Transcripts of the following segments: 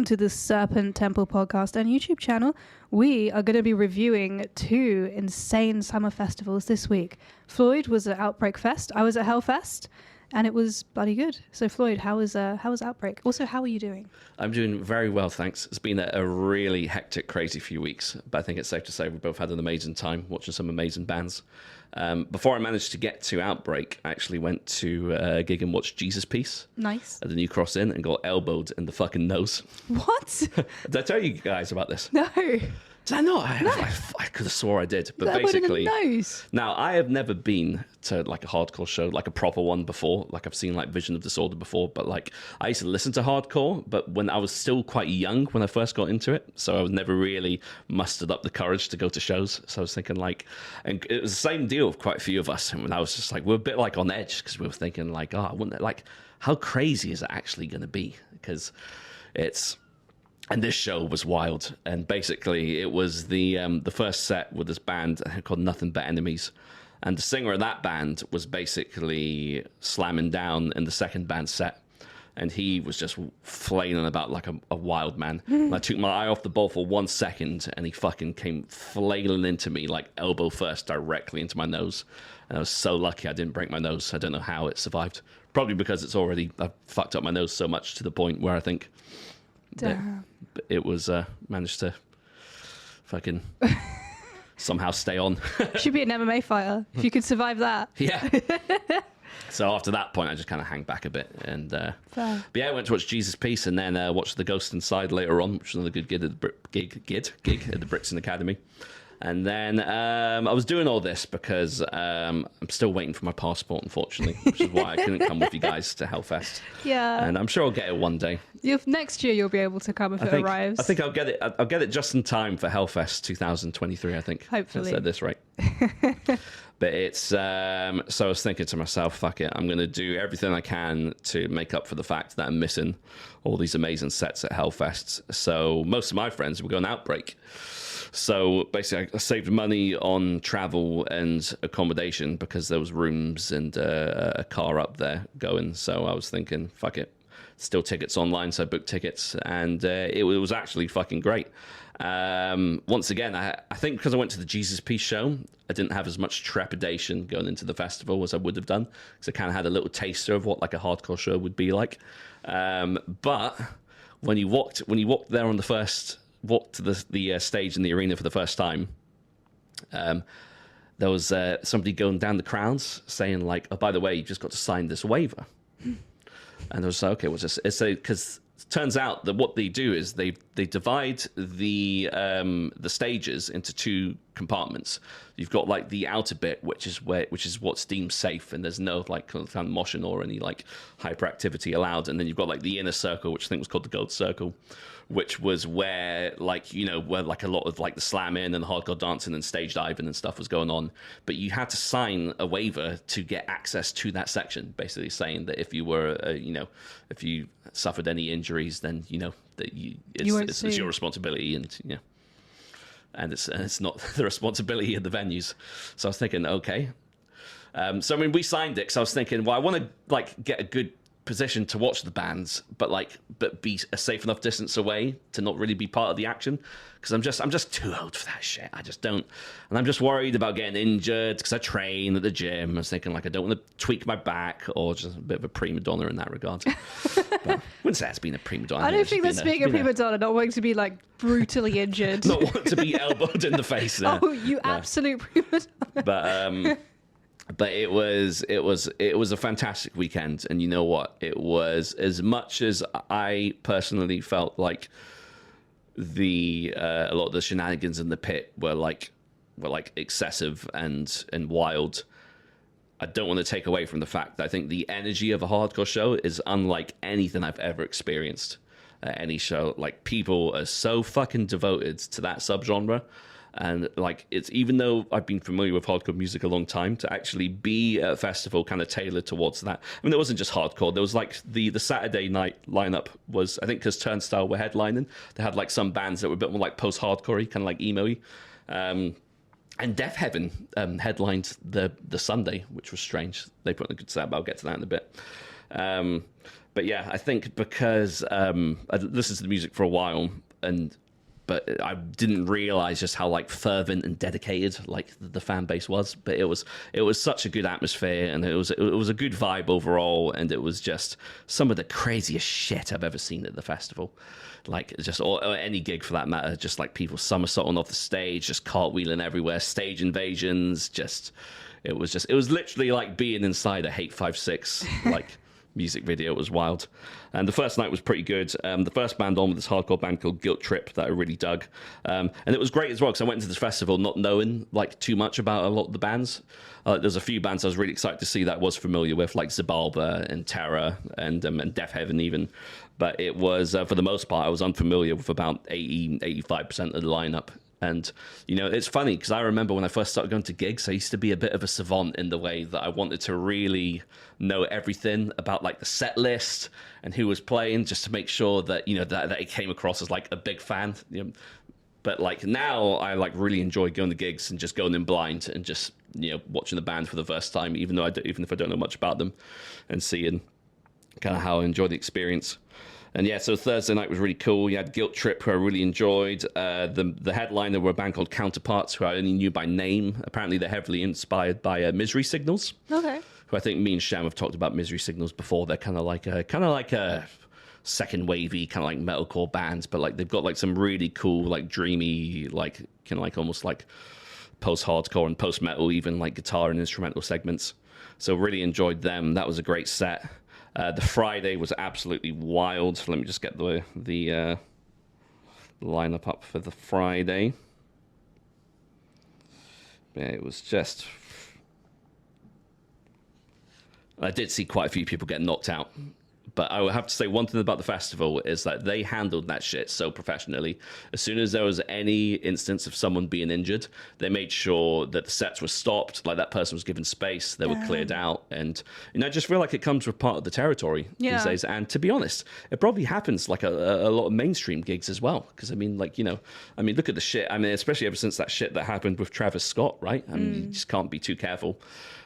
to the Serpent Temple podcast and YouTube channel. We are going to be reviewing 2 insane summer festivals this week. Floyd was at Outbreak Fest. I was at Hellfest, and it was bloody good. So Floyd, how was Outbreak? Also, how are you doing? I'm doing very well, thanks. It's been a really hectic, crazy few weeks, but I think it's safe to say we both had an amazing time watching some amazing bands. Before I managed to get to Outbreak, I actually went to a gig and watched Jesus Piece. Nice. At the New Cross Inn and got elbowed in the fucking nose. What? Did I tell you guys about this? No. Did I not? No. I could have swore I did. But basically, nose. Now, I have never been to like a hardcore show, like a proper one before. Like I've seen like Vision of Disorder before, but like I used to listen to hardcore, but when I was still quite young when I first got into it. So I was never really mustered up the courage to go to shows. So I was thinking like, and it was the same deal with quite a few of us. And I was just like, we're a bit like on edge because we were thinking like, I wouldn't like, how crazy is it actually going to be? Because it's... And this show was wild, and basically it was the first set with this band called Nothing But Enemies, and the singer of that band was basically slamming down in the second band set, and he was just flailing about like a wild man. And I took my eye off the ball for 1 second, and he fucking came flailing into me like elbow first directly into my nose, and I was so lucky I didn't break my nose. I don't know how it survived. Probably because I fucked up my nose so much to the point where I think... It was managed to fucking somehow stay on. Should be an MMA fighter if you could survive that. Yeah. So after that point, I just kind of hang back a bit, and but yeah, I went to watch Jesus Piece, and then watched The Ghost Inside later on, which was another good gig at the Brixton Academy. And then I was doing all this because I'm still waiting for my passport, unfortunately, which is why I couldn't come with you guys to Hellfest. Yeah. And I'm sure I'll get it one day. Next year you'll be able to come if it arrives. I think I'll get it. I'll get it just in time for Hellfest 2023. I think. Hopefully. I said this right. But it's so I was thinking to myself, fuck it, I'm going to do everything I can to make up for the fact that I'm missing all these amazing sets at Hellfest. So most of my friends were going Outbreak. So basically, I saved money on travel and accommodation because there was rooms and a car up there going. So I was thinking, fuck it, still tickets online. So I booked tickets, and it was actually fucking great. Once again, I think because I went to the Jesus Piece show, I didn't have as much trepidation going into the festival as I would have done, because I kind of had a little taster of what like a hardcore show would be like. But when you walked there on the first... walked to the stage in the arena for the first time, there was somebody going down the crowds saying like, oh, by the way, you just got to sign this waiver. And I was like, okay, what's this? It's because it turns out that what they do is they divide the stages into 2 compartments. You've got like the outer bit, which is what's deemed safe, and there's no like kind of moshing or any like hyperactivity allowed. And then you've got like the inner circle, which I think was called the Gold Circle, which was where like, you know, where like a lot of like the slamming and the hardcore dancing and stage diving and stuff was going on. But you had to sign a waiver to get access to that section, basically saying that if you were, if you suffered any injuries, then, you know, that it's your responsibility, and, you know, and it's not the responsibility of the venues. So I was thinking, okay. So I mean, we signed it because I was thinking, well, I want to like get a good position to watch the bands, but be a safe enough distance away to not really be part of the action, because I'm just too old for that shit. I just don't, and I'm just worried about getting injured because I train at the gym. I was thinking like I don't want to tweak my back, or just a bit of a prima donna in that regard. But I wouldn't say it's been a prima donna. I don't think that's being a prima donna, not wanting to be like brutally injured, not wanting to be elbowed in the face. Oh, you absolute prima donna. But it was a fantastic weekend, and you know what? It was, as much as I personally felt like a lot of the shenanigans in the pit were like excessive and wild. I don't want to take away from the fact that I think the energy of a hardcore show is unlike anything I've ever experienced at any show. Like, people are so fucking devoted to that subgenre. And like, it's, even though I've been familiar with hardcore music a long time, to actually be at a festival kind of tailored towards that. I mean, there wasn't just hardcore. There was like the Saturday night lineup was, I think, because Turnstile were headlining, they had like some bands that were a bit more like post-hardcore-y, kind of like emo-y. And Death Heaven headlined the Sunday, which was strange. They put in a good set, but I'll get to that in a bit. But yeah, I think because I listened to the music for a while, but I didn't realize just how like fervent and dedicated like the fan base was. But it was such a good atmosphere, and it was a good vibe overall, and it was just some of the craziest shit I've ever seen at the festival. Like just or any gig for that matter, just like people somersaulting off the stage, just cartwheeling everywhere, stage invasions. It was literally like being inside a Hate 5/6 like music video. It was wild. And the first night was pretty good. The first band on with this hardcore band called Guilt Trip that I really dug. And it was great as well because I went into this festival not knowing like too much about a lot of the bands. There's a few bands I was really excited to see that I was familiar with, like Zabalba and Terror and Death Heaven even. But it was, for the most part, I was unfamiliar with about 85% of the lineup. And, you know, it's funny because I remember when I first started going to gigs, I used to be a bit of a savant in the way that I wanted to really know everything about like the set list and who was playing, just to make sure that, you know, that it came across as like a big fan. You know? But like now I like really enjoy going to gigs and just going in blind and just, you know, watching the band for the first time, even if I don't know much about them, and seeing kind of how I enjoy the experience. And yeah, so Thursday night was really cool. You had Guilt Trip, who I really enjoyed. The headliner were a band called Counterparts, who I only knew by name. Apparently, they're heavily inspired by Misery Signals. Okay. Who I think me and Sham have talked about Misery Signals before. They're kind of like a second wavy kind of like metalcore bands, but like they've got like some really cool, like dreamy, like kind of like almost like post-hardcore and post-metal, even like guitar and instrumental segments. So really enjoyed them. That was a great set. The Friday was absolutely wild. Let me just get the lineup up for the Friday. Yeah, it was just... I did see quite a few people get knocked out. But I would have to say one thing about the festival is that they handled that shit so professionally. As soon as there was any instance of someone being injured, they made sure that the sets were stopped, like that person was given space, they were cleared out. And, you know, I just feel like it comes with part of the territory these days. And to be honest, it probably happens like a lot of mainstream gigs as well. Because, I mean, like, you know, I mean, look at the shit. I mean, especially ever since that shit that happened with Travis Scott, right? I mean, you just can't be too careful.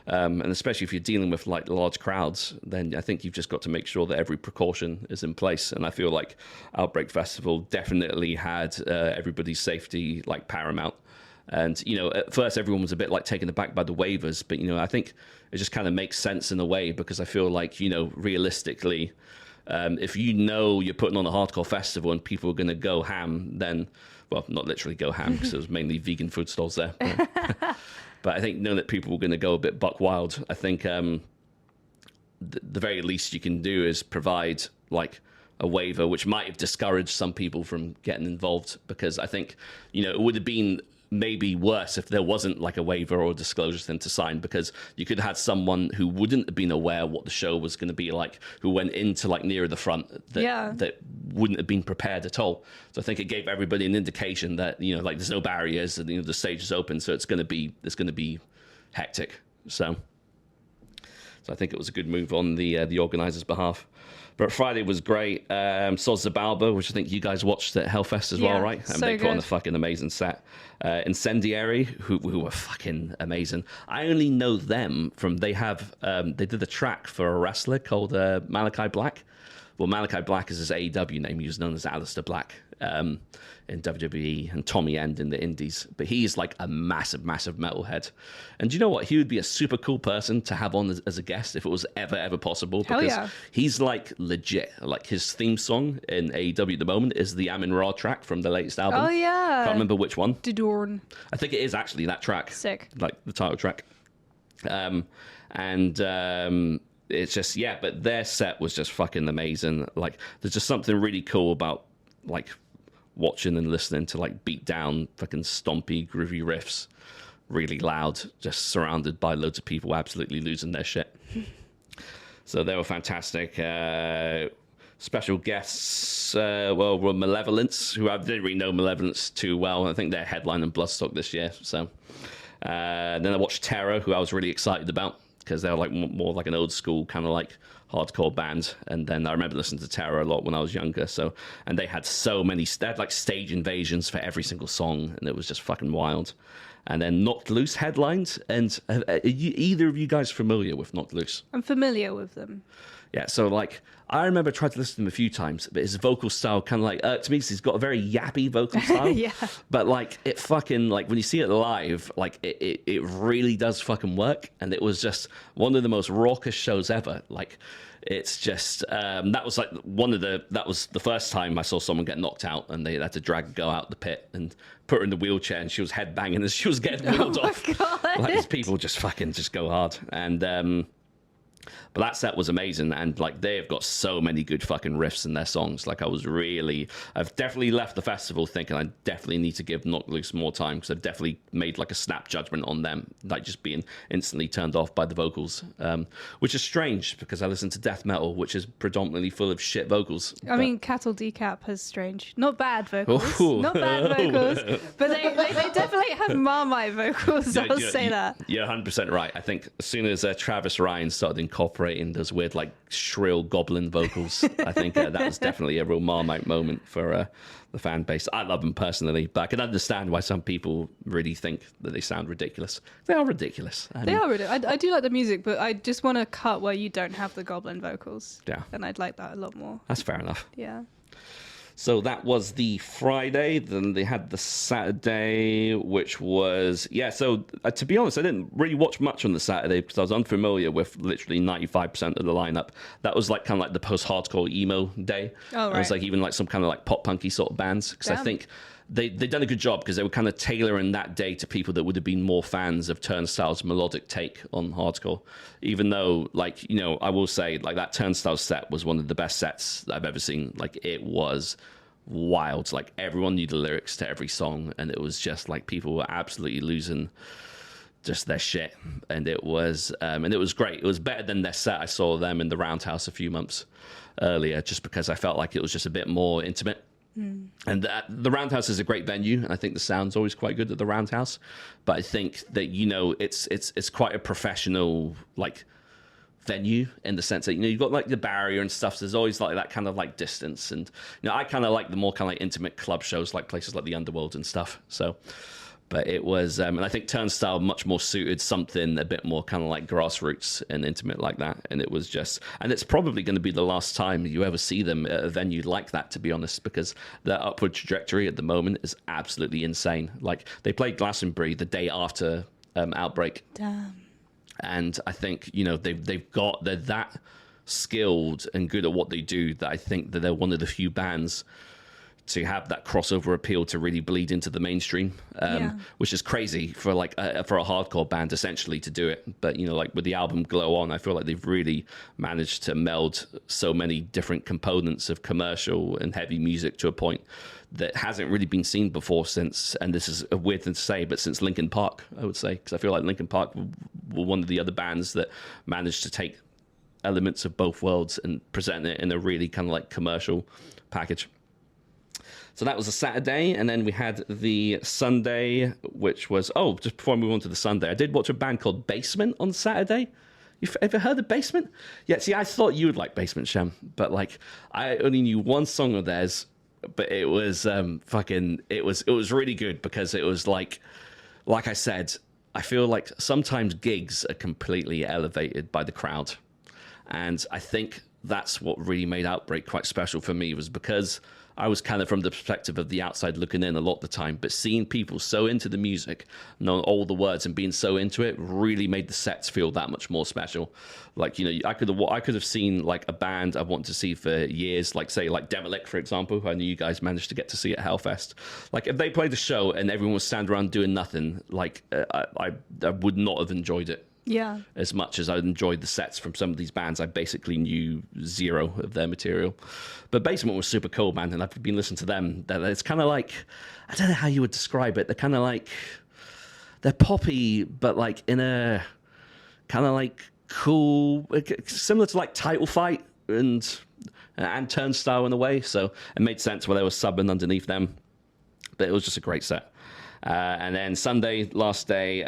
And especially if you're dealing with like large crowds, then I think you've just got to make sure that every precaution is in place. And I feel like Outbreak Festival definitely had everybody's safety like paramount. And, you know, at first everyone was a bit like taken aback by the waivers, but, you know, I think it just kind of makes sense in a way, because I feel like, you know, realistically, if you know you're putting on a hardcore festival and people are going to go ham, then, well, not literally go ham because it was mainly vegan food stalls there. But I think knowing that people were going to go a bit buck wild, I think the very least you can do is provide like a waiver, which might have discouraged some people from getting involved, because I think, you know, it would have been maybe worse if there wasn't like a waiver or a disclosure thing to sign, because you could have had someone who wouldn't have been aware what the show was going to be like, who went into like nearer the front that wouldn't have been prepared at all. So I think it gave everybody an indication that, you know, like there's no barriers and, you know, the stage is open, so it's going to be hectic. So I think it was a good move on the organizers' behalf. But Friday was great. Saw Zabalba, which I think you guys watched at Hellfest as well, right? And they put on a fucking amazing set. Incendiary, who were fucking amazing. I only know them from they did a track for a wrestler called Malachi Black. Well, Malachi Black is his AEW name. He was known as Aleister Black in WWE, and Tommy End in the Indies. But he's like a massive, massive metalhead. And do you know what? He would be a super cool person to have on as a guest if it was ever possible. Because he's like legit. Like his theme song in AEW at the moment is the Amin Ra track from the latest album. Oh, yeah. Can't remember which one. Didorn. I think it is actually that track. Sick. Like the title track. It's just, yeah, but their set was just fucking amazing. Like, there's just something really cool about, like, watching and listening to, like, beat down, fucking stompy, groovy riffs, really loud, just surrounded by loads of people absolutely losing their shit. So they were fantastic. Special guests, were Malevolence, who I didn't really know Malevolence too well. I think they're headlining Bloodstock this year. So then I watched Terror, who I was really excited about, because they're like more like an old school kind of like hardcore band. And then I remember listening to Terror a lot when I was younger. And they had they had like stage invasions for every single song, and it was just fucking wild. And then Knocked Loose headlined. And are either of you guys familiar with Knocked Loose? I'm familiar with them. Yeah, so like I remember trying to listen to him a few times, but his vocal style kind of like to me he's got a very yappy vocal style. Yeah. But like it fucking like when you see it live, like it really does fucking work, and it was just one of the most raucous shows ever. Like it's just that was the first time I saw someone get knocked out, and they had to drag a girl out the pit and put her in the wheelchair, and she was headbanging as she was getting wheeled off. God. Like these people just go hard. And but that set was amazing, and like they've got so many good fucking riffs in their songs. Like I've definitely left the festival thinking I definitely need to give Knocked Loose more time, because I've definitely made like a snap judgment on them, like just being instantly turned off by the vocals, which is strange because I listen to death metal, which is predominantly full of shit vocals. I mean, Cattle Decap has strange, not bad vocals, Ooh. not bad vocals, but they definitely have Marmite vocals. I'll say that. You're 100% right. I think as soon as Travis Ryan started incorporating those weird like shrill goblin vocals, I think that was definitely a real Marmite moment for the fan base. I love them personally, but I can understand why some people really think that they sound ridiculous. They are ridiculous. They are ridiculous. I do like the music, but I just want to cut where you don't have the goblin vocals. Yeah. And I'd like that a lot more. That's fair enough. Yeah. So that was the Friday. Then they had the Saturday, which was, so to be honest, I didn't really watch much on the Saturday because I was unfamiliar with literally 95% of the lineup. That was like kind of like the post-hardcore emo day. Oh, right. It was like even like some kind of like pop-punky sort of bands, because I think they'd done a good job because they were kind of tailoring that day to people that would have been more fans of Turnstile's melodic take on hardcore. Even though, like, you know, I will say, like, that Turnstile set was one of the best sets that I've ever seen. Like, it was wild. Like, everyone knew the lyrics to every song, and it was just like people were absolutely losing just their shit. And it was great. It was better than their set I saw them in the Roundhouse a few months earlier, just because I felt like it was just a bit more intimate. And the Roundhouse is a great venue, and I think the sound's always quite good at the Roundhouse. But I think that, you know, it's quite a professional like venue in the sense that, you know, you've got like the barrier and stuff. So there's always like that kind of like distance, and you know, I kind of like the more kind of like intimate club shows, like places like the Underworld and stuff. So. But it was, and I think Turnstile much more suited something a bit more kind of like grassroots and intimate like that. And it was just, and it's probably going to be the last time you ever see them at a venue like that, to be honest, because their upward trajectory at the moment is absolutely insane. Like they played Glastonbury the day after Outbreak. Damn. And I think, you know, they're that skilled and good at what they do that I think that they're one of the few bands to have that crossover appeal to really bleed into the mainstream, which is crazy for like for a hardcore band essentially to do it. But, you know, like with the album Glow On, I feel like they've really managed to meld so many different components of commercial and heavy music to a point that hasn't really been seen before since, and this is a weird thing to say, but since Linkin Park, I would say, because I feel like Linkin Park were one of the other bands that managed to take elements of both worlds and present it in a really kind of like commercial package. So that was a Saturday, and then we had the Sunday, which was, just before I move on to the Sunday, I did watch a band called Basement on Saturday. You've ever heard of Basement? Yeah, see, I thought you would like Basement, Shem, but like, I only knew one song of theirs, but it was it was really good because it was like I said, I feel like sometimes gigs are completely elevated by the crowd. And I think that's what really made Outbreak quite special for me, was because I was kind of from the perspective of the outside looking in a lot of the time, but seeing people so into the music, knowing all the words and being so into it really made the sets feel that much more special. Like, you know, I could have seen like a band I wanted to see for years, like say like Demolic, for example, who I knew you guys managed to get to see at Hellfest. Like if they played a show and everyone was standing around doing nothing, like I would not have enjoyed it. Yeah. As much as I enjoyed the sets from some of these bands, I basically knew zero of their material. But Basement was super cool, man, and I've been listening to them. It's kind of like, I don't know how you would describe it. They're kind of like, they're poppy, but like in a kind of like cool, similar to like Title Fight and Turnstile in a way. So it made sense where they were subbing underneath them. But it was just a great set. And then Sunday, last day,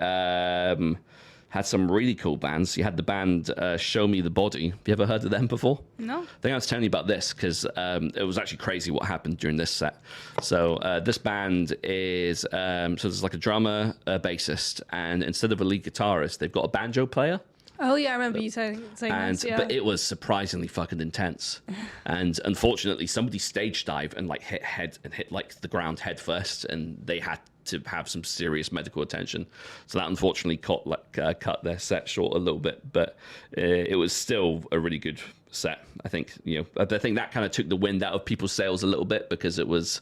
had some really cool bands. You had the band Show Me the Body. Have you ever heard of them before? No. I think I was telling you about this because it was actually crazy what happened during this set. So this band is, so there's like a drummer, a bassist, and instead of a lead guitarist, they've got a banjo player. Oh, yeah, I remember you saying this, yeah. But it was surprisingly fucking intense. And unfortunately, somebody stage dived and like hit like the ground head first, and they had to have some serious medical attention. So that unfortunately cut their set short a little bit, but it was still a really good set. I think, I think that kind of took the wind out of people's sails a little bit because it was,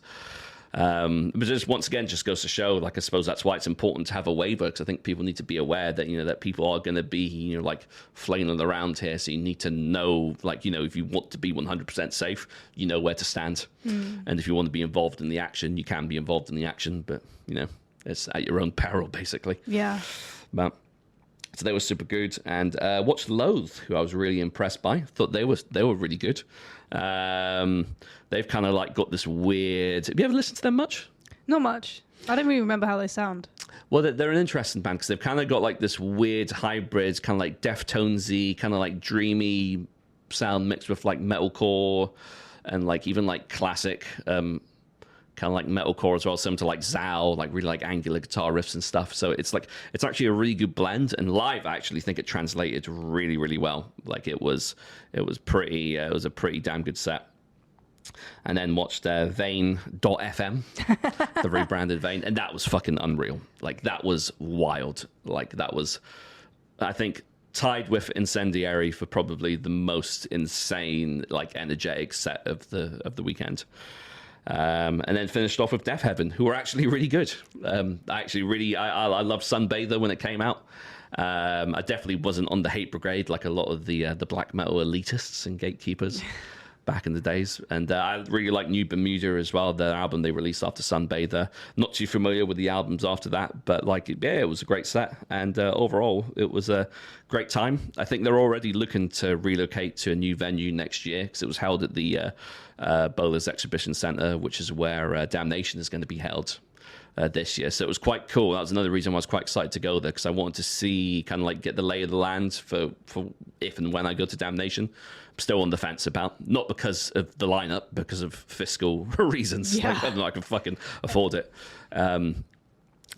but just once again, just goes to show, like, I suppose that's why it's important to have a waiver, because I think people need to be aware that, that people are going to be, like flailing around here. So you need to know, like, if you want to be 100% safe, you know where to stand. And if you want to be involved in the action, you can be involved in the action, but, it's at your own peril, basically. Yeah. But so they were super good. And watched Loathe, who I was really impressed by. Thought they were really good. They've kind of like got this weird... Have you ever listened to them much? Not much. I don't really remember how they sound. Well, they're an interesting band because they've kind of got like this weird hybrid, kind of like Deftonesy, kind of like dreamy sound mixed with like metalcore and like even like classic kind of like metalcore as well, similar to like Zao, like really like angular guitar riffs and stuff. So it's actually a really good blend, and live I actually think it translated really, really well. Like it was a pretty damn good set. And then watched Vane.fm, the rebranded Vane, and that was fucking unreal. Like that was wild. Like that was, I think, tied with Incendiary for probably the most insane, like energetic set of the weekend. And then finished off with Death Heaven, who were actually really good. I loved Sunbather when it came out. I definitely wasn't on the hate brigade like a lot of the black metal elitists and gatekeepers back in the days. And I really like New Bermuda as well, the album they released after Sunbather. Not too familiar with the albums after that, but it was a great set. And overall, it was a great time. I think they're already looking to relocate to a new venue next year because it was held at the Bowler's Exhibition Centre, which is where Damnation is going to be held this year. So it was quite cool. That was another reason why I was quite excited to go there, because I wanted to see, kind of like get the lay of the land for if and when I go to Damnation. I'm still on the fence about, not because of the lineup, because of fiscal reasons. Yeah. Like, I don't know, I can fucking afford it. But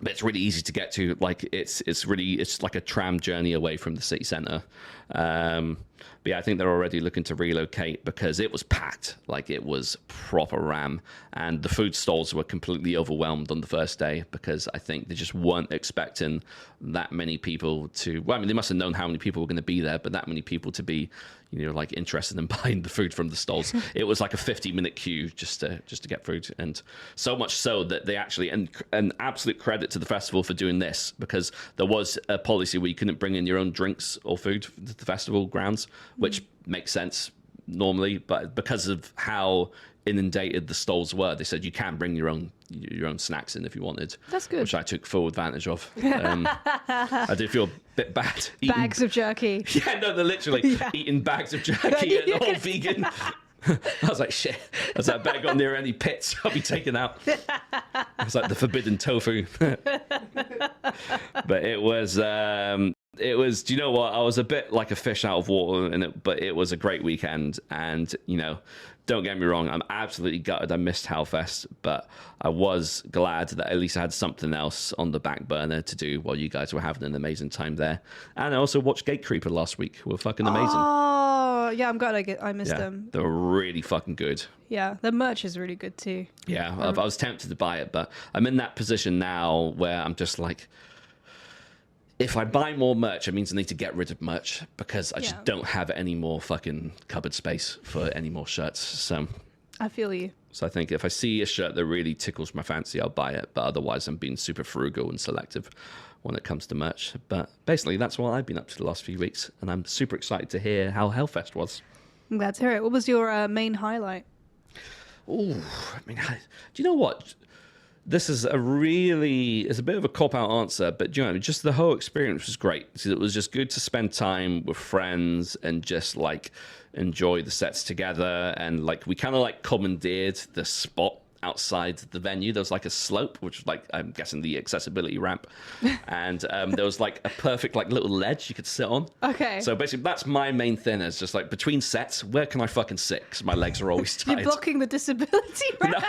it's really easy to get to. Like it's like a tram journey away from the city centre. But yeah, I think they're already looking to relocate because it was packed. Like it was proper ram, and the food stalls were completely overwhelmed on the first day because I think they just weren't expecting that many people to. Well, I mean, they must have known how many people were going to be there, but that many people to be, like interested in buying the food from the stalls. It was like a 50-minute queue just to get food, and so much so that they actually, and absolute credit to the festival for doing this, because there was a policy where you couldn't bring in your own drinks or food to the festival grounds, which makes sense normally, but because of how inundated the stalls were, they said you can bring your own snacks in if you wanted. That's good. Which I took full advantage of. I did feel a bit bad. Bags of jerky. Yeah, no, they're literally eating bags of jerky and all vegan. I was like, shit, as that better got near any pits, I'll be taken out. It's like the forbidden tofu. But it was, do you know what? I was a bit like a fish out of water in it, but it was a great weekend. And, don't get me wrong, I'm absolutely gutted I missed Hellfest, but I was glad that at least I had something else on the back burner to do while you guys were having an amazing time there. And I also watched Gatecreeper last week, who were fucking amazing. Oh, yeah, I'm glad I missed them. They were really fucking good. Yeah, the merch is really good too. Yeah, I was tempted to buy it, but I'm in that position now where I'm just like, if I buy more merch, it means I need to get rid of merch because I just don't have any more fucking cupboard space for any more shirts. So I feel you. So I think if I see a shirt that really tickles my fancy, I'll buy it. But otherwise, I'm being super frugal and selective when it comes to merch. But basically, that's what I've been up to the last few weeks. And I'm super excited to hear how Hellfest was. I'm glad to hear it. What was your main highlight? Oh, I mean, do you know what? This is it's a bit of a cop-out answer, but just the whole experience was great. It was just good to spend time with friends and just like enjoy the sets together. And like we kind of like commandeered the spot outside the venue. There was like a slope, which was like, I'm guessing the accessibility ramp. And there was like a perfect like little ledge you could sit on. Okay. So basically that's my main thing, is just like between sets, where can I fucking sit? Because my legs are always tired. You're blocking the disability ramp.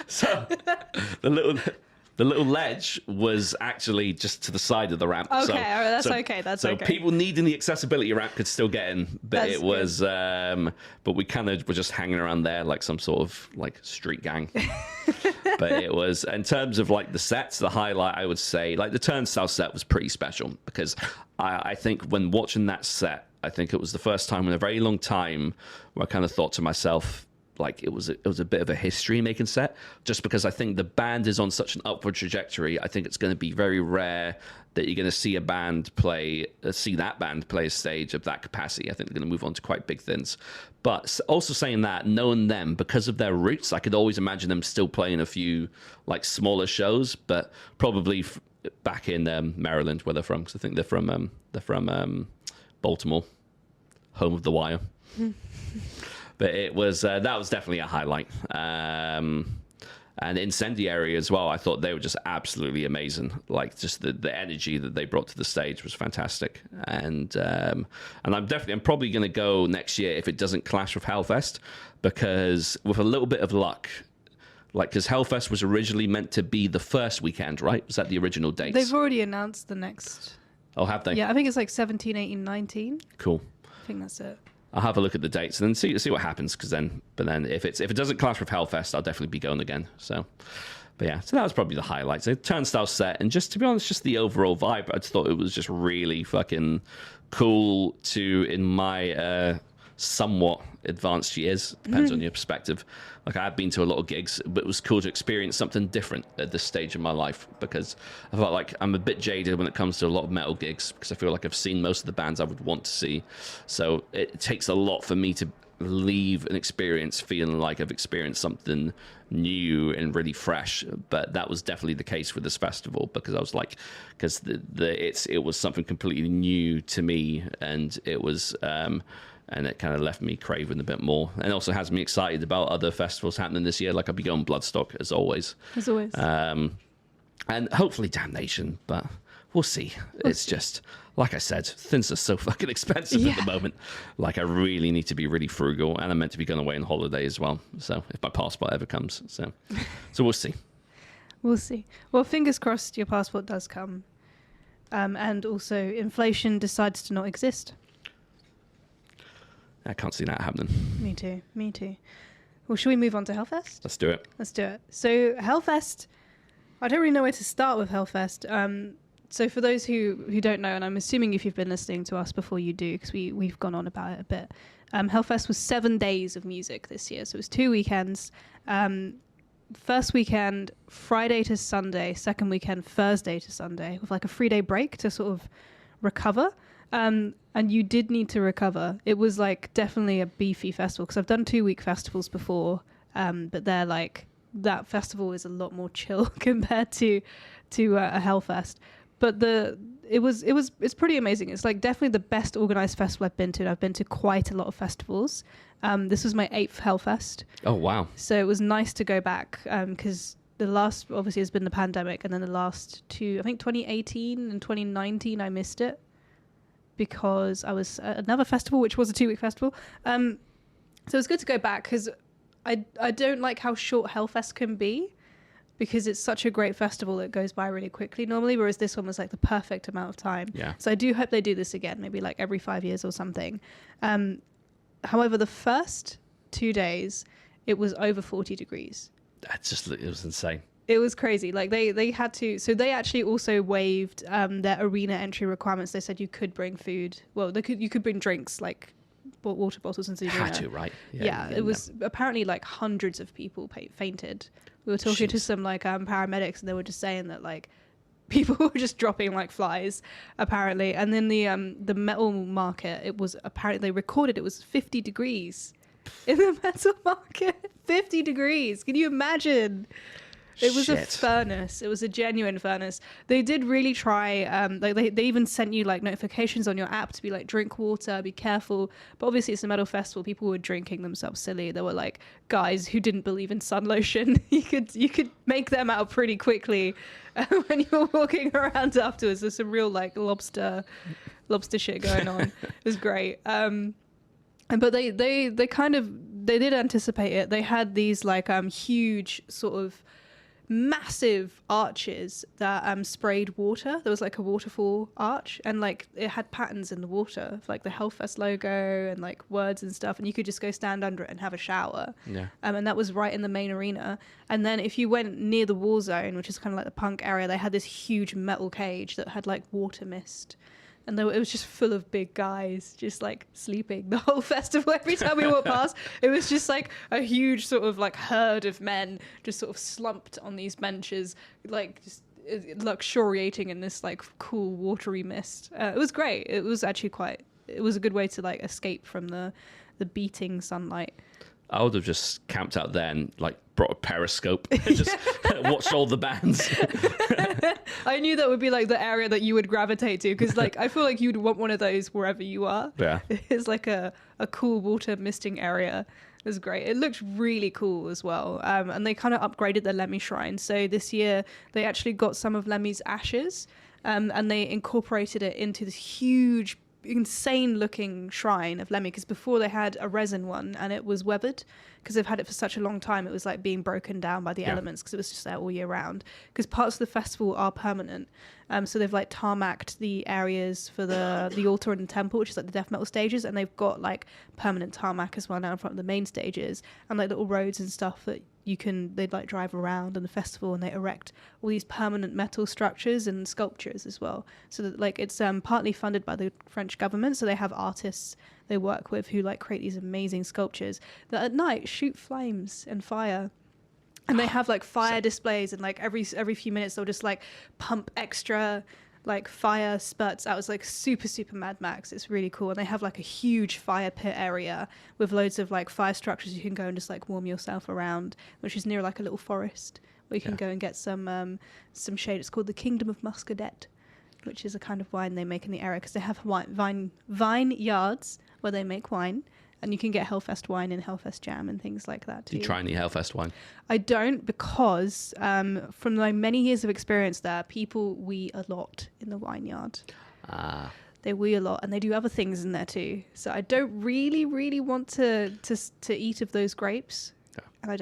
So the little ledge was actually just to the side of the ramp. Okay, so, all right, that's okay. That's so okay. people needing the accessibility ramp could still get in, but That's it was, but we kind of were just hanging around there like some sort of like street gang. But it was, in terms of like the sets, the highlight, I would say, like the Turnstile set was pretty special, because I think when watching that set, I think it was the first time in a very long time where I kind of thought to myself, like it was a bit of a history making set, just because I think the band is on such an upward trajectory. I think it's going to be very rare that you're going to see that band play a stage of that capacity. I think they're going to move on to quite big things. But also saying that, knowing them, because of their roots, I could always imagine them still playing a few like smaller shows, but probably back in Maryland, where they're from, because I think they're from Baltimore, home of The Wire. But it was that was definitely a highlight. And Incendiary as well, I thought they were just absolutely amazing. Like just the energy that they brought to the stage was fantastic. And I'm probably going to go next year if it doesn't clash with Hellfest, because with a little bit of luck, like, because Hellfest was originally meant to be the first weekend, right? Was that the original date? They've already announced the next. Oh, have they? Yeah, I think it's like 17, 18, 19. Cool. I think that's it. I'll have a look at the dates and then see what happens. But then if it doesn't clash with Hellfest, I'll definitely be going again. So that was probably the highlights. The Turnstile set, and just to be honest, just the overall vibe. I just thought it was just really fucking cool in my somewhat advanced years. Depends on your perspective. Like, I've been to a lot of gigs, but it was cool to experience something different at this stage in my life, because I felt like I'm a bit jaded when it comes to a lot of metal gigs, because I feel like I've seen most of the bands I would want to see. So it takes a lot for me to leave an experience feeling like I've experienced something new and really fresh. But that was definitely the case with this festival, because I was like, because it was something completely new to me, and it was and it kind of left me craving a bit more, and also has me excited about other festivals happening this year. Like, I'll be going Bloodstock as always, and hopefully Damnation, but we'll see. It's just, like I said, things are so fucking expensive at the moment. Like, I really need to be really frugal, and I'm meant to be going away on holiday as well. So if my passport ever comes, so we'll see. We'll see. Well, fingers crossed your passport does come, and also inflation decides to not exist. I can't see that happening. Me too. Well, should we move on to Hellfest? Let's do it. So Hellfest, I don't really know where to start with Hellfest. So for those who don't know, and I'm assuming if you've been listening to us before, you do, because we've gone on about it a bit. Hellfest was 7 days of music this year. So it was 2 weekends. First weekend, Friday to Sunday. Second weekend, Thursday to Sunday, with like a 3-day break to sort of recover. And you did need to recover. It was like definitely a beefy festival, because I've done 2-week festivals before, but they're like, that festival is a lot more chill compared to a Hellfest. But it's pretty amazing. It's like definitely the best organized festival I've been to. I've been to quite a lot of festivals. This was my 8th Hellfest. Oh wow! So it was nice to go back, because the last obviously has been the pandemic, and then the last 2, I think 2018 and 2019, I missed it, because I was at another festival, which was a 2-week festival. So it's good to go back, because I don't like how short Hellfest can be, because it's such a great festival that goes by really quickly normally, whereas this one was like the perfect amount of time. Yeah. So I do hope they do this again, maybe like every 5 years or something. However, the first 2 days, it was over 40 degrees. It was insane. It was crazy. Like they had to, so they actually also waived their arena entry requirements. They said you could bring food. Well, you could bring drinks, like water bottles into the arena. Had to, right? Yeah, it was apparently like hundreds of people fainted. We were talking to some like paramedics, and they were just saying that like people were just dropping like flies, apparently. And then the metal market, it was apparently, they recorded it was 50 degrees in the metal market. 50 degrees. Can you imagine? It was a Shit. furnace. It was a genuine furnace. They did really try. They even sent you like notifications on your app to be like, drink water, be careful. But obviously, it's a metal festival. People were drinking themselves silly. There were like guys who didn't believe in sun lotion. You could make them out pretty quickly when you were walking around afterwards. There's some real like lobster shit going on. It was great. But they did anticipate it. They had these like huge sort of massive arches that sprayed water. There was like a waterfall arch, and like it had patterns in the water, like the Hellfest logo and like words and stuff, and you could just go stand under it and have a shower. Yeah. And that was right in the main arena. And then if you went near the war zone, which is kind of like the punk area, they had this huge metal cage that had like water mist. And it was just full of big guys just like sleeping the whole festival. Every time we walked past, it was just like a huge sort of like herd of men just sort of slumped on these benches, like just luxuriating in this like cool watery mist. It was great. It was actually it was a good way to like escape from the beating sunlight. I would have just camped out there and like brought a periscope and just watched all the bands. I knew that would be like the area that you would gravitate to, because like I feel like you'd want one of those wherever you are. Yeah. It's like a cool water misting area. It was great. It looked really cool as well. And they kind of upgraded the Lemmy Shrine. So this year they actually got some of Lemmy's ashes and they incorporated it into this huge, insane looking shrine of Lemmy, because before they had a resin one and it was weathered because they've had it for such a long time. It was like being broken down by the elements because it was just there all year round, because parts of the festival are permanent. So they've like tarmacked the areas for the altar and the temple, which is like the death metal stages, and they've got like permanent tarmac as well now in front of the main stages, and like little roads and stuff that they'd like drive around in the festival, and they erect all these permanent metal structures and sculptures as well. So that like it's partly funded by the French government, so they have artists they work with who like create these amazing sculptures that at night shoot flames and fire. And they have like fire displays, and like every few minutes they'll just like pump extra like fire spurts out. It's like super Mad Max. It's really cool. And they have like a huge fire pit area with loads of like fire structures you can go and just like warm yourself around, which is near like a little forest where you can go and get some shade. It's called the Kingdom of Muscadet, which is a kind of wine they make in the area, because they have vine yards where they make wine. And you can get Hellfest wine and Hellfest jam and things like that too. Do you try any Hellfest wine? I don't, because from my many years of experience there, people wee a lot in the wine yard. They wee a lot, and they do other things in there too. So I don't really want to eat of those grapes. Yeah. And I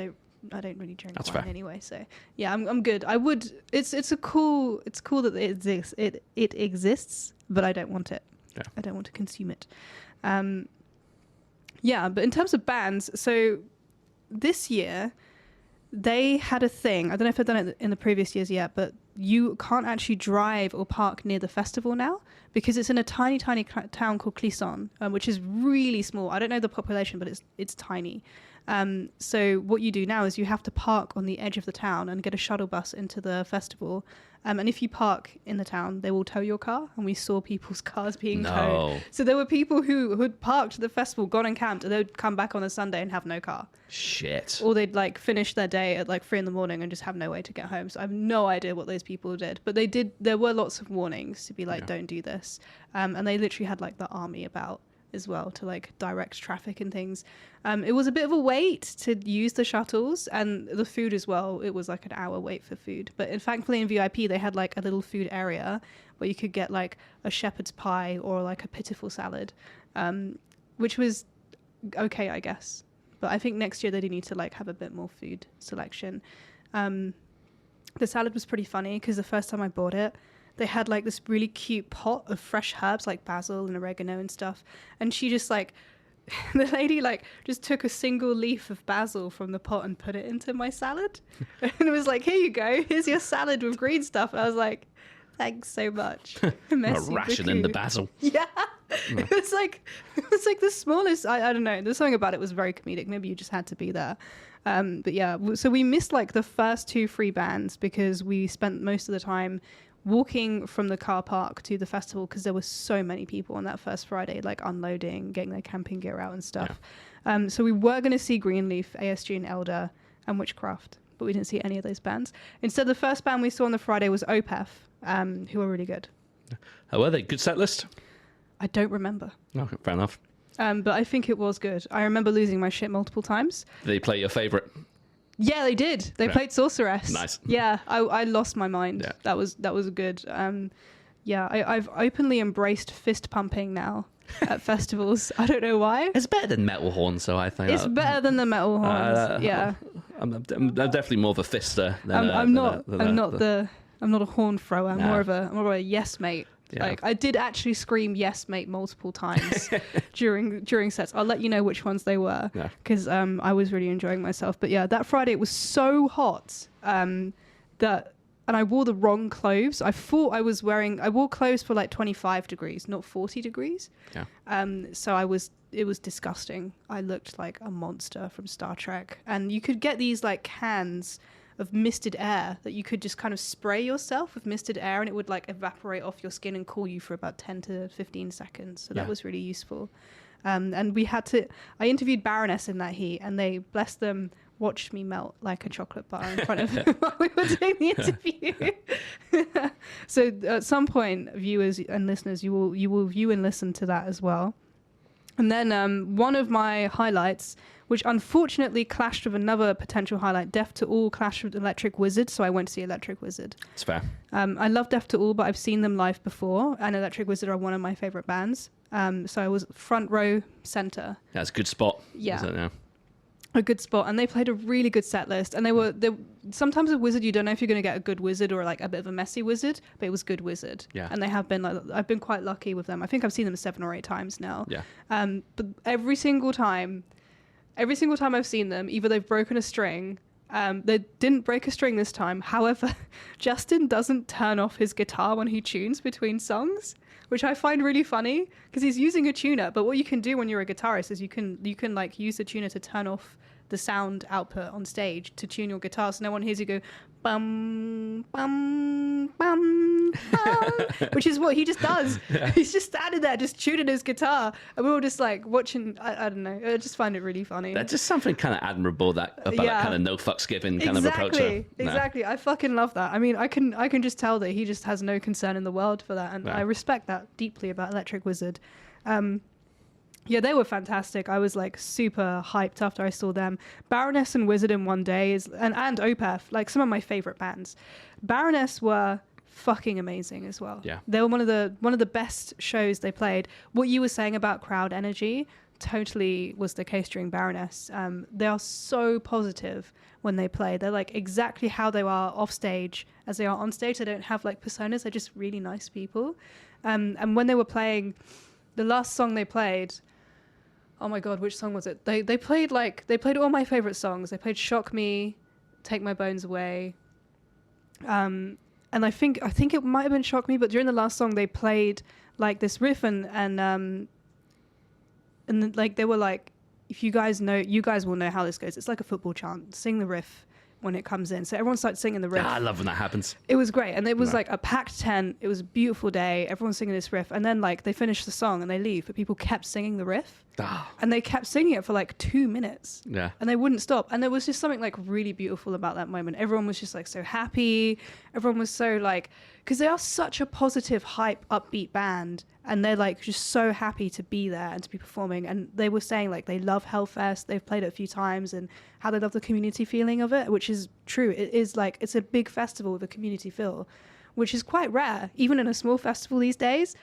don't really drink That's wine fair. anyway. So yeah, I'm good. I would. It's cool that it exists. It exists, but I don't want it. Yeah. I don't want to consume it. Yeah, but in terms of bands, so this year they had a thing. I don't know if they've done it in the previous years yet, but you can't actually drive or park near the festival now, because it's in a tiny town called Clisson, which is really small. I don't know the population, but it's tiny. So what you do now is you have to park on the edge of the town and get a shuttle bus into the festival. And if you park in the town, they will tow your car. And we saw people's cars being towed. So there were people who had parked at the festival, gone and camped, and they'd come back on a Sunday and have no car. Shit. Or they'd like finish their day at like 3 a.m. and just have no way to get home. So I have no idea what those people did. But they did. There were lots of warnings to be like, don't do this. And they literally had like the army about as well to like direct traffic and things. It was a bit of a wait to use the shuttles, and the food as well. It was like an hour wait for food, but thankfully in VIP they had like a little food area where you could get like a shepherd's pie or like a pitiful salad, which was okay, I guess. But I think next year they do need to like have a bit more food selection. The salad was pretty funny because the first time I bought it, they had like this really cute pot of fresh herbs like basil and oregano and stuff. And she just like, the lady like just took a single leaf of basil from the pot and put it into my salad. And it was like, here you go, here's your salad with green stuff. And I was like, thanks so much. Ration in the basil. Yeah. It was like the smallest, I don't know. There's something about it was very comedic. Maybe you just had to be there. But yeah, so we missed like the first 2 free bands because we spent most of the time walking from the car park to the festival because there were so many people on that first Friday, like unloading, getting their camping gear out and stuff. So we were going to see Greenleaf, ASG and Elder, and Witchcraft. but we didn't see any of those bands. Instead, the first band we saw on the Friday was Opeth, who were really good. How were they? Good set list? I don't remember. Okay, fair enough. But I think it was good. I remember losing my shit multiple times. Did they play your favourite? Yeah, they did. They played Sorceress. Nice. Yeah, I lost my mind. Yeah. That was good. I've openly embraced fist pumping now at festivals. I don't know why. It's better than metal horn, so I think It's better than the metal horns. Yeah. I'm definitely more of a fister. Than I'm not a horn thrower. I'm more of a yes mate. Yeah. Like I did actually scream yes mate multiple times during sets. I'll let you know which ones they were because I was really enjoying myself. But yeah, that Friday it was so hot that. And I wore the wrong clothes. I thought I wore clothes for like 25 degrees, not 40 degrees. Yeah. So it was disgusting. I looked like a monster from Star Trek. And you could get these like cans of misted air that you could just kind of spray yourself with misted air and it would like evaporate off your skin and cool you for about 10 to 15 seconds. So that was really useful. And I interviewed Baroness in that heat and they, bless them, watched me melt like a chocolate bar in front of them while we were doing the interview. So at some point, viewers and listeners, you will view and listen to that as well. And then one of my highlights, which unfortunately clashed with another potential highlight, Deaf to All clashed with Electric Wizard, so I went to see Electric Wizard. It's fair. I love Deaf to All, but I've seen them live before, and Electric Wizard are one of my favourite bands. So I was front row centre. That's a good spot. Yeah. A good spot, and they played a really good set list. And they sometimes a wizard, you don't know if you're going to get a good wizard or like a bit of a messy wizard, but it was good wizard. Yeah. And they have been like, I've been quite lucky with them. I think I've seen them 7 or 8 times now. Yeah. But every single time I've seen them, either they've broken a string. They didn't break a string this time. However, Justin doesn't turn off his guitar when he tunes between songs, which I find really funny because he's using a tuner. But what you can do when you're a guitarist is you can like use the tuner to turn off the sound output on stage to tune your guitar so no one hears you go bum bum bum bum, which is what he just does. Yeah. He's just standing there just tuning his guitar and we were just like watching. I don't know, I just find it really funny. That's just something kind of admirable that kind of no fucks given kind of approach. Exactly. I fucking love that. I mean, I can just tell that he just has no concern in the world for that, and I respect that deeply about Electric Wizard. Yeah, they were fantastic. I was like super hyped after I saw them. Baroness and Wizard in one day and Opeth, like some of my favorite bands. Baroness were fucking amazing as well. Yeah, they were one of the best shows they played. What you were saying about crowd energy totally was the case during Baroness. They are so positive when they play. They're like exactly how they are off stage as they are on stage. They don't have like personas. They're just really nice people. And when they were playing, the last song they played. Oh my God, which song was it? They played all my favorite songs. They played Shock Me, Take My Bones Away. And I think it might have been Shock Me, but during the last song they played like this riff and like they were like, if you guys will know how this goes. It's like a football chant. Sing the riff when it comes in. So everyone starts singing the riff. I love when that happens. It was great. And it was like a packed tent. It was a beautiful day. Everyone's singing this riff. And then like they finish the song and they leave, but people kept singing the riff. And they kept singing it for like 2 minutes. Yeah. And they wouldn't stop. And there was just something like really beautiful about that moment. Everyone was just like so happy. Everyone was so like, because they are such a positive, hype, upbeat band. And they're like just so happy to be there and to be performing. And they were saying like they love Hellfest. They've played it a few times and how they love the community feeling of it, which is true. It is like, it's a big festival with a community feel, which is quite rare, even in a small festival these days.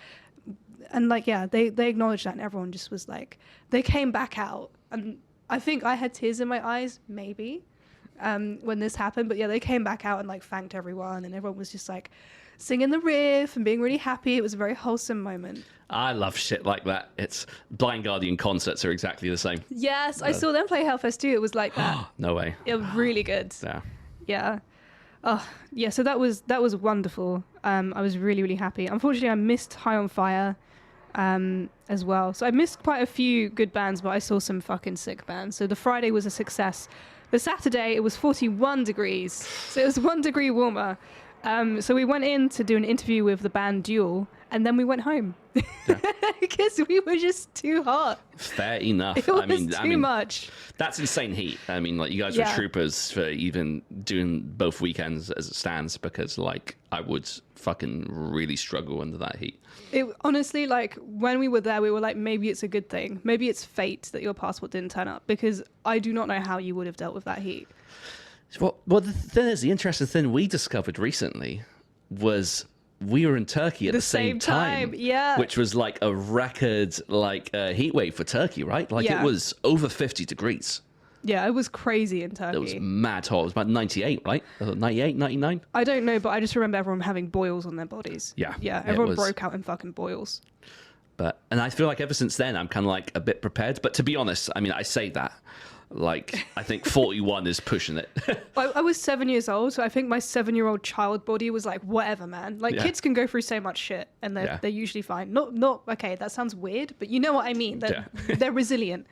And like, yeah, they acknowledged that and everyone just was like, they came back out. And I think I had tears in my eyes, maybe, when this happened. But yeah, they came back out and like thanked everyone and everyone was just like singing the riff and being really happy. It was a very wholesome moment. I love shit like that. It's Blind Guardian concerts are exactly the same. Yes, I saw them play Hellfest too. It was like that. No way. It was really good. Yeah. Oh, yeah, so that was wonderful. I was really, really happy. Unfortunately, I missed High on Fire as well. So I missed quite a few good bands, but I saw some fucking sick bands. So the Friday was a success. The Saturday, it was 41 degrees. So it was 1 degree warmer. So we went in to do an interview with the band Duel, and then we went home because we were just too hot. Fair enough. It was too much. That's insane heat. I mean, like, you guys were troopers for even doing both weekends as it stands, because, like, I would fucking really struggle under that heat. It honestly, like, when we were there, we were like, maybe it's a good thing. Maybe it's fate that your passport didn't turn up, because I do not know how you would have dealt with that heat. Well, the thing is, the interesting thing we discovered recently was we were in Turkey at the same time. Yeah. Which was like a record, like, heat wave for Turkey, right? Like, it was over 50 degrees. Yeah, it was crazy in Turkey. It was mad hot. It was about 98, right? 98, 99? I don't know, but I just remember everyone having boils on their bodies. Yeah. Yeah, everyone broke out in fucking boils. And I feel like ever since then, I'm kind of like a bit prepared. But to be honest, I mean, I say that. Like, I think 41 is pushing it. I was 7 years old, so I think my 7-year-old child body was like, whatever, man. Like, kids can go through so much shit, and they're usually fine. Not okay, that sounds weird, but you know what I mean. They're resilient.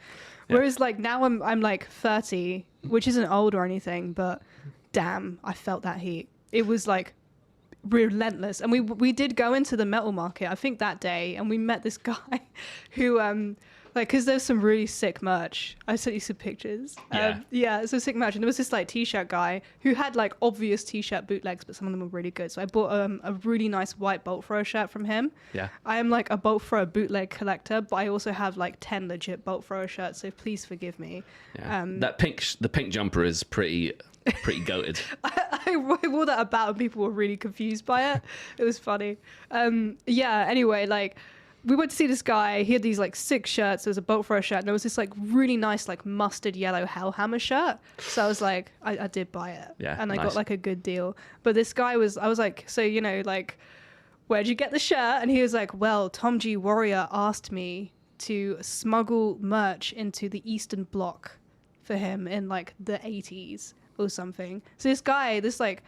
Whereas, like, now I'm like 30, which isn't old or anything, but damn, I felt that heat. It was like relentless. And we did go into the metal market, I think that day, and we met this guy who like, because there's some really sick merch. I sent you some pictures. So sick merch. And there was this, like, t-shirt guy who had, like, obvious t-shirt bootlegs, but some of them were really good. So I bought a really nice white bolt thrower shirt from him. Yeah. I am, like, a bolt thrower bootleg collector, but I also have, like, 10 legit bolt thrower shirts, so please forgive me. Yeah. The pink jumper is pretty goated. I wore that about, and people were really confused by it. It was funny. Anyway, like, we went to see this guy. He had these, like, 6 shirts. There was a bolt thrower shirt, and there was this, like, really nice, like, mustard yellow Hellhammer shirt. So I was like, I did buy it. Yeah, and I got, like, a good deal. But this guy I was like, so, you know, like, where'd you get the shirt? And he was like, well, Tom G. Warrior asked me to smuggle merch into the Eastern Bloc for him in, like, the 80s or something. So this, like,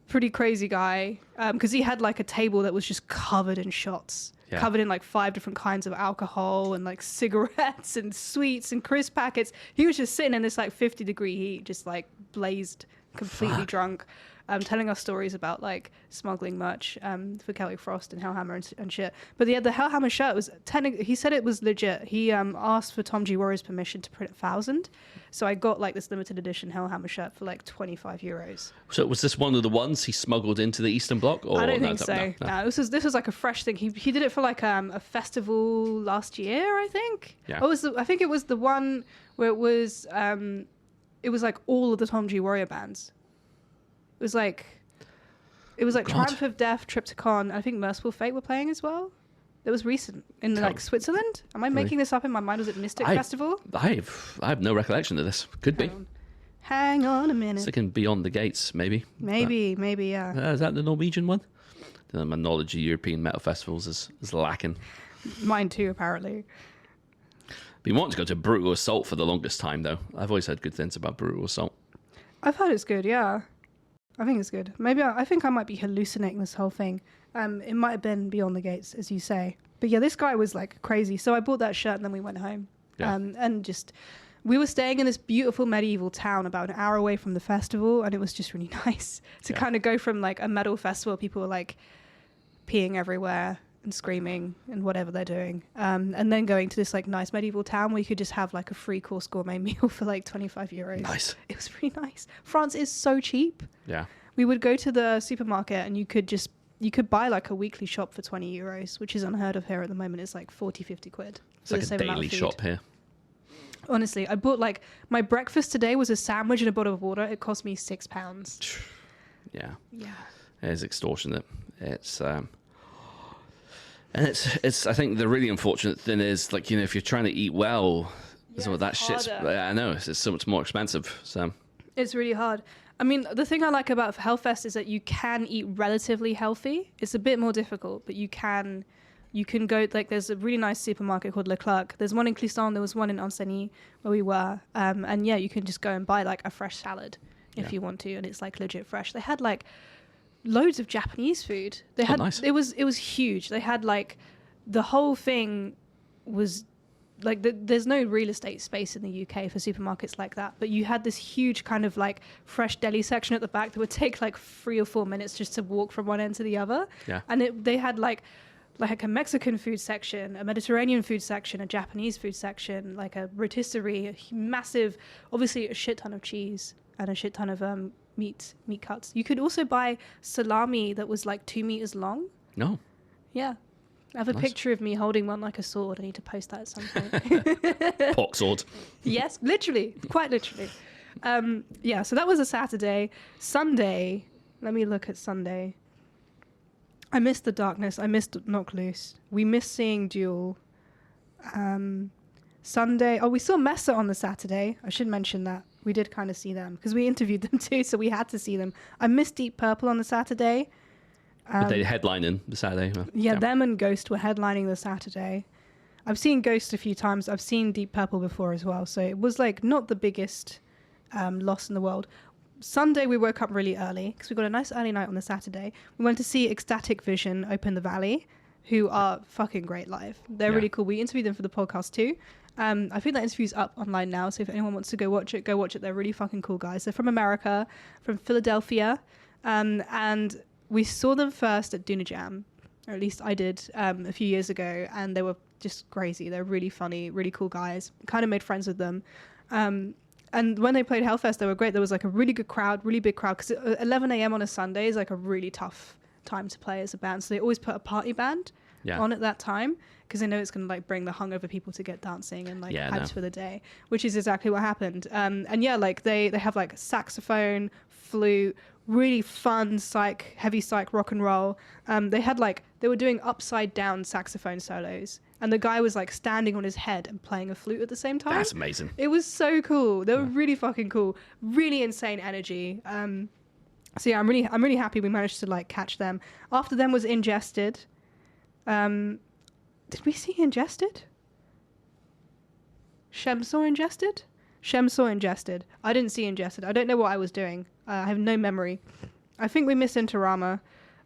pretty crazy guy, because he had, like, a table that was just covered in shots. Yeah. Covered in, like, 5 different kinds of alcohol and, like, cigarettes and sweets and crisp packets. He was just sitting in this, like, 50-degree heat, just, like, blazed, completely drunk, telling us stories about, like, smuggling merch for Celtic Frost and Hellhammer and shit. But the Hellhammer shirt was technically, he said it was legit. He asked for Tom G. Warrior's permission to print 1,000. So I got, like, this limited edition Hellhammer shirt for, like, €25. So was this one of the ones he smuggled into the Eastern Bloc? Or I don't think so. No, this was like a fresh thing. He did it for, like, a festival last year, I think. Yeah. I think it was the one where it was like all of the Tom G. Warrior bands. It was like Triumph of Death, Triptychon. I think Merciful Fate were playing as well. It was recent in like Switzerland. Am I making this up in my mind? Was it Mystic Festival? I have no recollection of this. Could be. Hang on a minute. Sticking Beyond the Gates, maybe. Maybe, yeah. Is that the Norwegian one? My knowledge of European metal festivals is lacking. Mine too, apparently. Been wanting to go to Brutal Assault for the longest time, though. I've always heard good things about Brutal Assault. I've heard it's good, yeah. I think it's good. Maybe I think I might be hallucinating this whole thing. It might have been Beyond the Gates, as you say. But yeah, this guy was like crazy. So I bought that shirt and then we went home. Yeah. And just, we were staying in this beautiful medieval town about an hour away from the festival. And it was just really nice to kind of go from like a metal festival. People were like peeing everywhere and screaming and whatever they're doing. And then going to this like nice medieval town where you could just have like a 3-course gourmet meal for like €25. Nice. It was really nice. France is so cheap. Yeah. We would go to the supermarket and you could buy like a weekly shop for €20, which is unheard of here at the moment. It's like 40-50 quid. It's like a daily shop here. Honestly, I bought like my breakfast today was a sandwich and a bottle of water. It cost me £6. Yeah. Yeah. It is extortionate. It's and it's I think the really unfortunate thing is, like, you know, if you're trying to eat well, so that shit's, I know, it's so much more expensive. So it's really hard. I mean, the thing I like about Hellfest is that you can eat relatively healthy. It's a bit more difficult, but you can go, like, there's a really nice supermarket called Leclerc. There's one in Clisson, there was one in Ancenis where we were. And yeah, you can just go and buy like a fresh salad if you want to, and it's like legit fresh. They had like loads of Japanese food. They had nice. It was huge. They had like the whole thing was like there's no real estate space in the UK for supermarkets like that, but you had this huge kind of like fresh deli section at the back that would take like 3 or 4 minutes just to walk from one end to the other. Yeah. And they had like like a Mexican food section, a Mediterranean food section, a Japanese food section, like a rotisserie, a massive, obviously a shit ton of cheese and a shit ton of meat cuts. You could also buy salami that was like 2 meters long. No. Yeah. I have a picture of me holding one like a sword. I need to post that at some point. Pork sword. Yes, literally, quite literally. Yeah, so that was a Saturday. Sunday, let me look at Sunday. I missed the darkness. I missed Knock Loose. We missed seeing Duel. Sunday, we saw Mesa on the Saturday. I should mention that. We did kind of see them because we interviewed them too, so we had to see them. I missed Deep Purple on the Saturday. But they headlining the Saturday. Yeah, them and Ghost were headlining the Saturday. I've seen Ghost a few times. I've seen Deep Purple before as well. So it was like not the biggest loss in the world. Sunday we woke up really early because we got a nice early night on the Saturday. We went to see Ecstatic Vision open the Valley, who are fucking great live. They're really cool. We interviewed them for the podcast too. I think that interview's up online now, so if anyone wants to go watch it, go watch it. They're really fucking cool guys. They're from America, from Philadelphia, and we saw them first at Duna Jam, or at least I did a few years ago, and they were just crazy. They're really funny, really cool guys. Kind of made friends with them. And when they played Hellfest, they were great. There was like a really good crowd, really big crowd, because 11 a.m. on a Sunday is like a really tough time to play as a band. So they always put a party band on at that time, because they know it's going to like bring the hungover people to get dancing and like hyped for the day, which is exactly what happened. And yeah, like they have like saxophone, flute, really fun heavy psych rock and roll. They were doing upside down saxophone solos, and the guy was like standing on his head and playing a flute at the same time. That's amazing. It was so cool. They were really fucking cool. Really insane energy. So yeah, I'm really happy we managed to like catch them. After them was Ingested. Did we see Ingested? Shem saw Ingested? Shem saw Ingested. I didn't see Ingested. I don't know what I was doing. I have no memory. I think we missed Interama.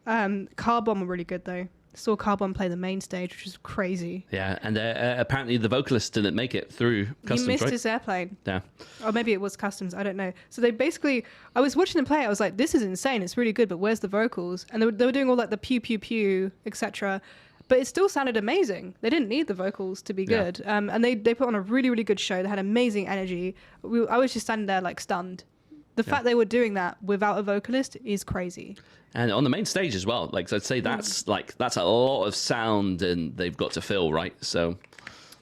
Car Bomb were really good though. Saw Car Bomb play the main stage, which is crazy. Yeah, and apparently the vocalist didn't make it through Customs, He missed right? his airplane. Yeah. Or maybe it was Customs, I don't know. So they basically, I was watching them play, I was like, this is insane, it's really good, but where's the vocals? And they were doing all like the pew pew pew, etc. But it still sounded amazing. They didn't need the vocals to be good. And they put on a really, really good show. They had amazing energy. I was just standing there like stunned. The fact they were doing that without a vocalist is crazy. And on the main stage as well. Like, so I'd say that's a lot of sound and they've got to fill, right? So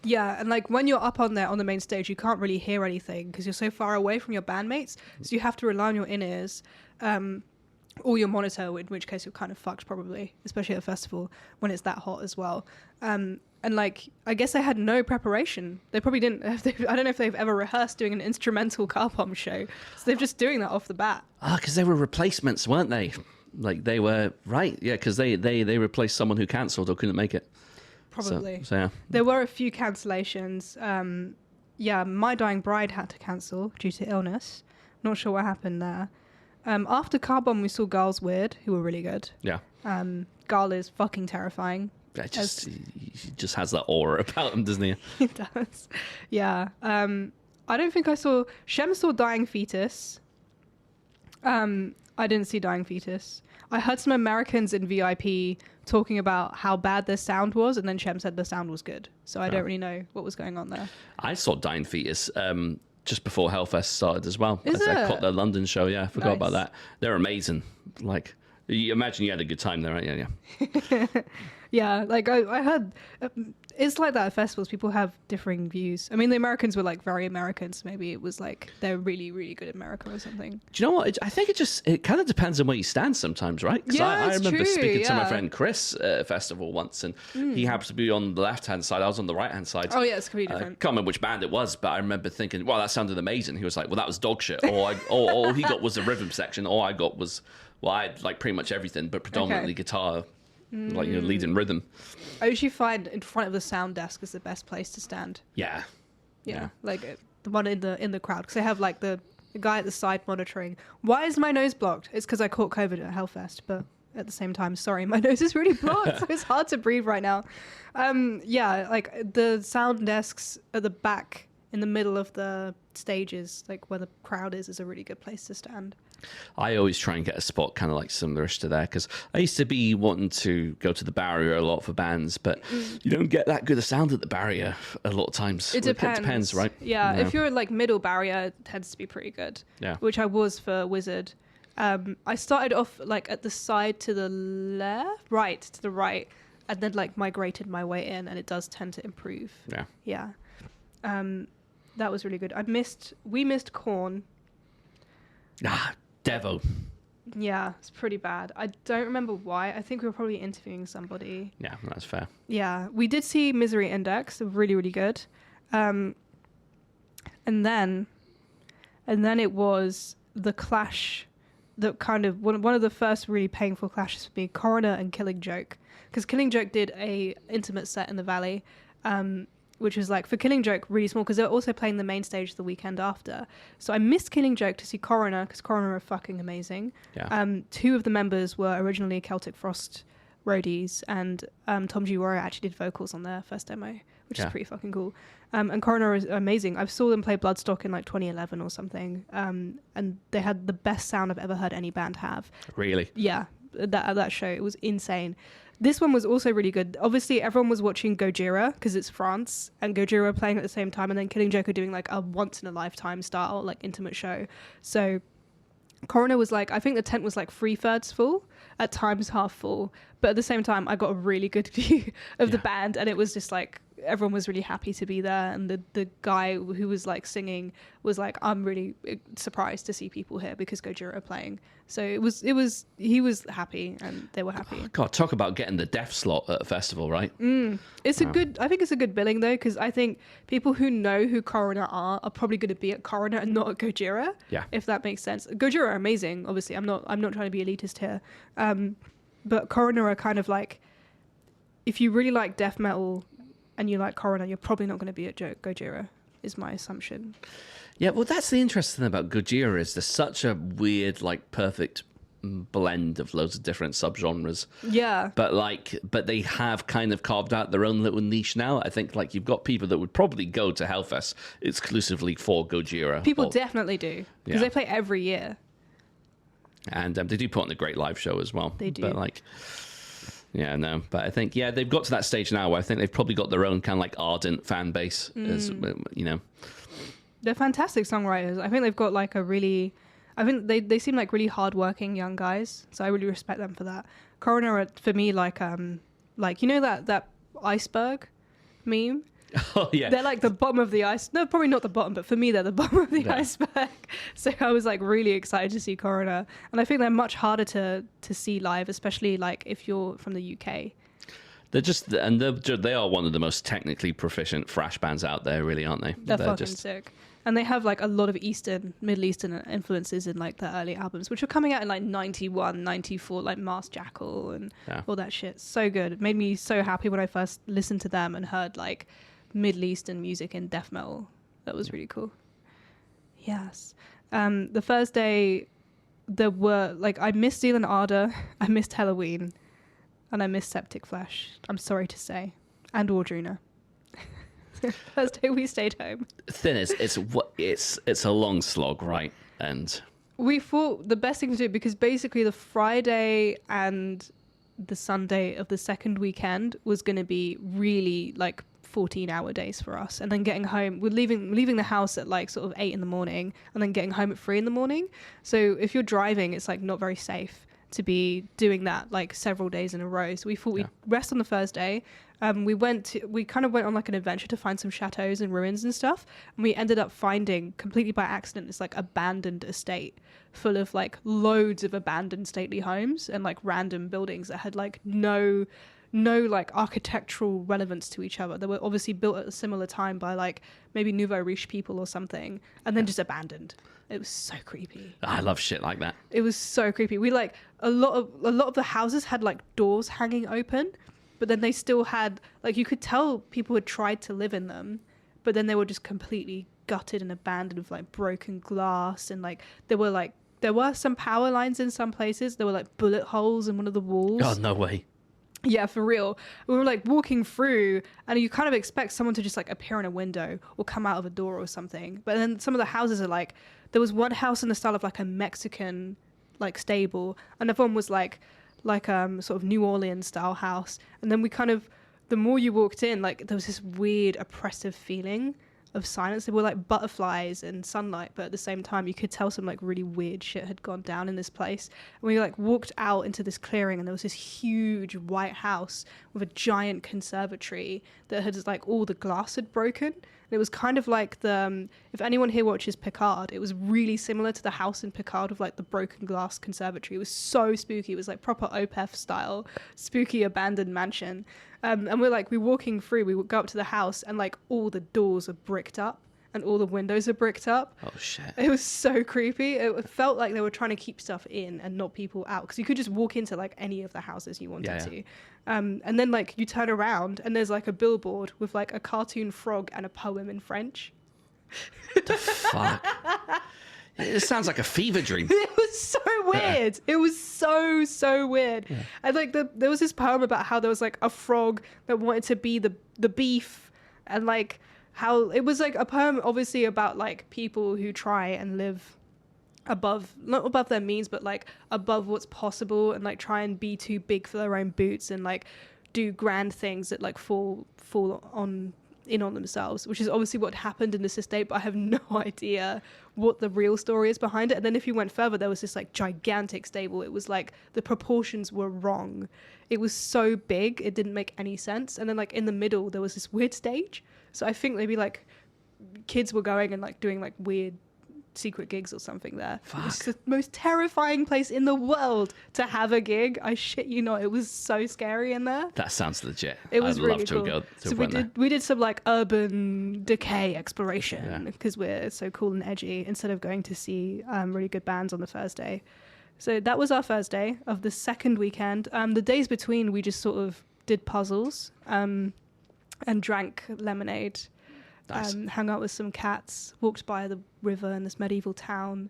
yeah, and like when you're up on there on the main stage, you can't really hear anything because you're so far away from your bandmates. So you have to rely on your in-ears or your monitor, in which case you're kind of fucked probably, especially at a festival when it's that hot as well. And like, I guess they had no preparation. They probably didn't. I don't know if they've ever rehearsed doing an instrumental Car Bomb show. So they're just doing that off the bat. Because they were replacements, weren't they? Like they were, right? Yeah, because they replaced someone who cancelled or couldn't make it. Probably. So yeah. There were a few cancellations. My Dying Bride had to cancel due to illness. Not sure what happened there. After Car Bomb, we saw Garl's Weird, who were really good. Yeah. Garl is fucking terrifying. Yeah, he just has that aura about him, doesn't he? He does. Yeah. I don't think I saw... Shem saw Dying Fetus. I didn't see Dying Fetus. I heard some Americans in VIP talking about how bad their sound was, and then Shem said the sound was good. So I don't really know what was going on there. I saw Dying Fetus just before Hellfest started as well. Is it? I caught their London show. Yeah, I forgot about Nice. that. They're amazing. Like, you imagine you had a good time there, right? Yeah. Yeah, like I heard it's like that at festivals. People have differing views. I mean, the Americans were like very American, so maybe it was like they're really, really good at America or something. Do you know what? I think it kind of depends on where you stand sometimes, right? Because Yeah, I remember it's true, speaking to my yeah. friend Chris at a festival once, and he happened to be on the left-hand side. I was on the right-hand side. Oh yeah, it's completely I different. can't remember which band it was, but I remember thinking, wow, that sounded amazing. He was like, well, that was dog shit. Or all he got was the rhythm section. All I got was, well, I had like pretty much everything, but predominantly guitar, like leading rhythm. I usually find in front of the sound desk is the best place to stand. Yeah. Yeah. Like the one in the crowd, because they have like the guy at the side monitoring. Why is my nose blocked? It's because I caught COVID at Hellfest, but at the same time, sorry, my nose is really blocked. So it's hard to breathe right now. Like the sound desks at the back in the middle of the stages, like where the crowd is a really good place to stand. I always try and get a spot kind of like similarish to there, because I used to be wanting to go to the barrier a lot for bands, but you don't get that good a sound at the barrier a lot of times. It depends, right? Yeah, if you're like middle barrier, it tends to be pretty good. Yeah. Which I was for Wizard. I started off like at the side to the right, and then like migrated my way in, and it does tend to improve. Yeah. Yeah. That was really good. We missed Korn. Devo. Yeah, it's pretty bad. I don't remember why. I think we were probably interviewing somebody. Yeah, that's fair. Yeah, we did see Misery Index, really, really good. And then it was the clash that kind of one of the first really painful clashes for me, Coroner and Killing Joke, because Killing Joke did a intimate set in the Valley, which was like, for Killing Joke, really small, because they were also playing the main stage the weekend after. So I missed Killing Joke to see Coroner, because Coroner are fucking amazing. Yeah. Two of the members were originally Celtic Frost roadies, and Tom G. Warrior actually did vocals on their first demo, which is pretty fucking cool. And Coroner is amazing. I saw them play Bloodstock in like 2011 or something, and they had the best sound I've ever heard any band have. Really? Yeah, that show, it was insane. This one was also really good. Obviously, everyone was watching Gojira because it's France, and Gojira were playing at the same time, and then Killing Joke are doing like a once-in-a-lifetime style, like intimate show. So Coroner was like, I think the tent was like 3/3 full, at times half full. But at the same time, I got a really good view of the band, and it was just like, everyone was really happy to be there. And the guy who was like singing was like, I'm really surprised to see people here because Gojira are playing. So he was happy, and they were happy. God, talk about getting the deaf slot at a festival, right? It's I think it's a good billing though, because I think people who know who Coroner are probably going to be at Coroner and not at Gojira. Yeah. If that makes sense. Gojira are amazing, obviously. I'm not trying to be elitist here. But Coroner are kind of like, if you really like death metal and you like Coroner, you're probably not going to be at Gojira, is my assumption. Yeah, well, that's the interesting thing about Gojira, is there's such a weird, like, perfect blend of loads of different subgenres. Yeah. But they have kind of carved out their own little niche now. I think, like, you've got people that would probably go to Hellfest exclusively for Gojira. People definitely do, because they play every year. And they do put on a great live show as well. They do. But, like, yeah, no. But I think, they've got to that stage now where I think they've probably got their own kind of, like, ardent fan base, as, you know. They're fantastic songwriters. I think they've got, like, I think they seem like really hardworking young guys, so I really respect them for that. Coroner are, for me, like you know that iceberg meme? Oh, yeah. They're like the bottom of the ice. No, probably not the bottom, but for me, they're the bottom of the iceberg. So I was like really excited to see Coroner. And I think they're much harder to see live, especially like if you're from the UK. They are one of the most technically proficient thrash bands out there, really, aren't they? They're fucking sick. And they have like a lot of Middle Eastern influences in like their early albums, which were coming out in like 91, 94, like Mars Jackal and all that shit. So good. It made me so happy when I first listened to them and heard like Middle Eastern music in death metal. That was really cool. Yes. The first day there were like, I missed Zeal and Ardor, I missed Halloween, and I missed Septic Flesh, I'm sorry to say, and Audrina. First day we stayed home. Thing is, it's a long slog, right? And we thought the best thing to do, because basically the Friday and the Sunday of the second weekend was going to be really like 14-hour days for us, and then getting home, we're leaving the house at like sort of 8 a.m, and then getting home at 3 a.m. So if you're driving, it's like not very safe to be doing that like several days in a row. So we thought we'd rest on the first day. We kind of went on like an adventure to find some chateaus and ruins and stuff, and we ended up finding completely by accident this like abandoned estate full of like loads of abandoned stately homes and like random buildings that had like no like architectural relevance to each other. They were obviously built at a similar time by like maybe Nouveau Riche people or something, and then just abandoned. It was so creepy. I love shit like that. It was so creepy. We like a lot of the houses had like doors hanging open, but then they still had like, you could tell people had tried to live in them, but then they were just completely gutted and abandoned with like broken glass, and like there were some power lines in some places. There were like bullet holes in one of the walls. God, no way. Yeah, for real. We were like walking through, and you kind of expect someone to just like appear in a window or come out of a door or something. But then some of the houses are like, there was one house in the style of like a Mexican like stable, another one was like sort of New Orleans style house. And then we kind of, the more you walked in, like there was this weird oppressive feeling of silence. They were like butterflies and sunlight, but at the same time you could tell some like really weird shit had gone down in this place. And we like walked out into this clearing, and there was this huge white house with a giant conservatory that had like all the glass had broken. And it was kind of like the if anyone here watches Picard, it was really similar to the house in Picard with like the broken glass conservatory. It was so spooky. It was like proper OPEF style spooky abandoned mansion. And we're walking through, we would go up to the house, and like all the doors are bricked up and all the windows are bricked up. Oh shit. It was so creepy. It felt like they were trying to keep stuff in and not people out, because you could just walk into like any of the houses you wanted to. And then like you turn around and there's like a billboard with like a cartoon frog and a poem in French. What the fuck? It sounds like a fever dream. It was so weird. It was so weird. Yeah. And like there was this poem about how there was like a frog that wanted to be the beef, and like how it was like a poem obviously about like people who try and live not above their means, but like above what's possible, and like try and be too big for their own boots, and like do grand things that like fall on themselves, which is obviously what happened in this estate, but I have no idea what the real story is behind it. And then if you went further, there was this like gigantic stable. It was like the proportions were wrong. It was so big, it didn't make any sense. And then like in the middle there was this weird stage, so I think maybe like kids were going and like doing like weird secret gigs or something there. Fuck. It's the most terrifying place in the world to have a gig. I shit you not. It was so scary in there. That sounds legit. It was I'd really love to cool. go to So we did some like urban decay exploration because we're so cool and edgy, instead of going to see really good bands on the Thursday. So that was our Thursday of the second weekend. The days between, we just sort of did puzzles and drank lemonade. Nice. Hung out with some cats, walked by the river in this medieval town,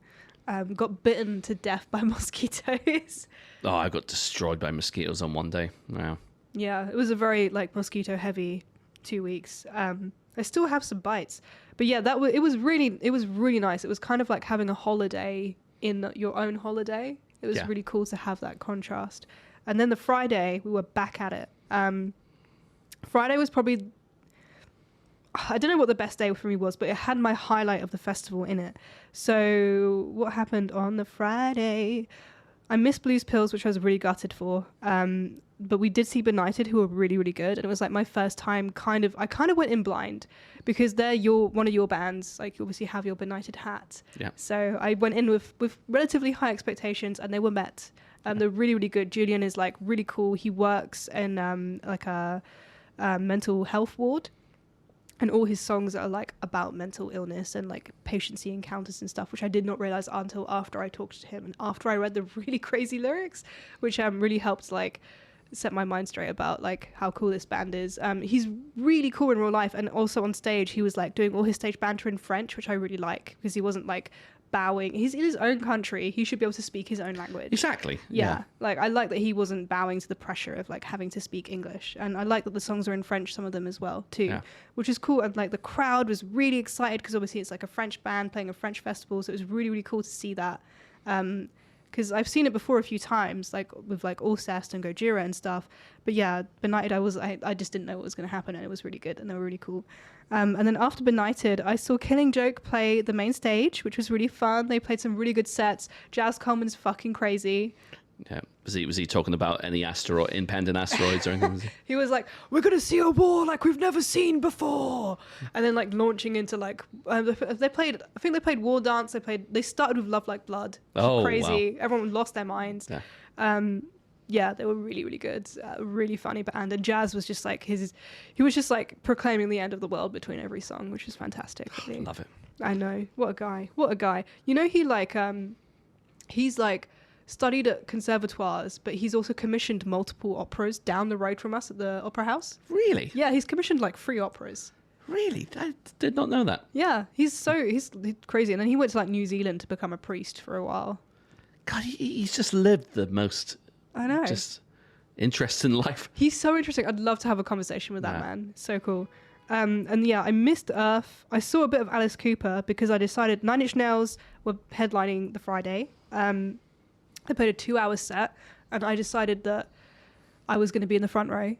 got bitten to death by mosquitoes. Oh, I got destroyed by mosquitoes on one day. Wow. Yeah, it was a very like mosquito heavy 2 weeks. I still have some bites, but yeah, it was really nice. It was kind of like having a holiday in your own holiday. It was really cool to have that contrast. And then the Friday, we were back at it. Friday was probably, I don't know what the best day for me was, but it had my highlight of the festival in it. So what happened on the Friday? I missed Blues Pills, which I was really gutted for. But we did see Benighted, who were really, really good. And it was like my first time I kind of went in blind, because they're one of your bands. Like you obviously have your Benighted hat. Yeah. So I went in with relatively high expectations, and they were met. They're really, really good. Julian is like really cool. He works in like a mental health ward. And all his songs are like about mental illness and like patient encounters and stuff, which I did not realize until after I talked to him and after I read the really crazy lyrics, which really helped like set my mind straight about like how cool this band is. He's really cool in real life, and also on stage he was like doing all his stage banter in French, which I really like, because he wasn't like bowing. He's in his own country, he should be able to speak his own language. Exactly. Yeah. Like I like that he wasn't bowing to the pressure of like having to speak English, and I like that the songs are in French, some of them as well too, which is cool. And like the crowd was really excited, because obviously it's like a French band playing a French festival, so it was really, really cool to see that. Because I've seen it before a few times, like with like Alcest and Gojira and stuff. But yeah, Benighted, I just didn't know what was going to happen, and it was really good, and they were really cool. And then after Benighted, I saw Killing Joke play the main stage, which was really fun. They played some really good sets. Jazz Coleman's fucking crazy. Yeah. Was he talking about any impending asteroids or anything? He was like, "We're gonna see a war like we've never seen before," and then like launching into like they played. I think they played War Dance. They started with Love Like Blood. Crazy! Wow. Everyone lost their minds. Yeah. They were really, really good. Really funny band. And Jazz was just like he was just like proclaiming the end of the world between every song, which is fantastic. Really. Love it. I know. What a guy. You know, he like he's like studied at conservatoires, but he's also commissioned multiple operas down the road from us at the Opera House. Really? Yeah, he's commissioned like 3 operas. Really? I did not know that. Yeah, he's crazy. And then he went to like New Zealand to become a priest for a while. God, he's just lived the most... I know. Just interest in life. He's so interesting. I'd love to have a conversation with that man. So cool. And yeah, I missed Earth. I saw a bit of Alice Cooper because I decided Nine Inch Nails were headlining the Friday. They played a 2-hour set, and I decided that I was going to be in the front row.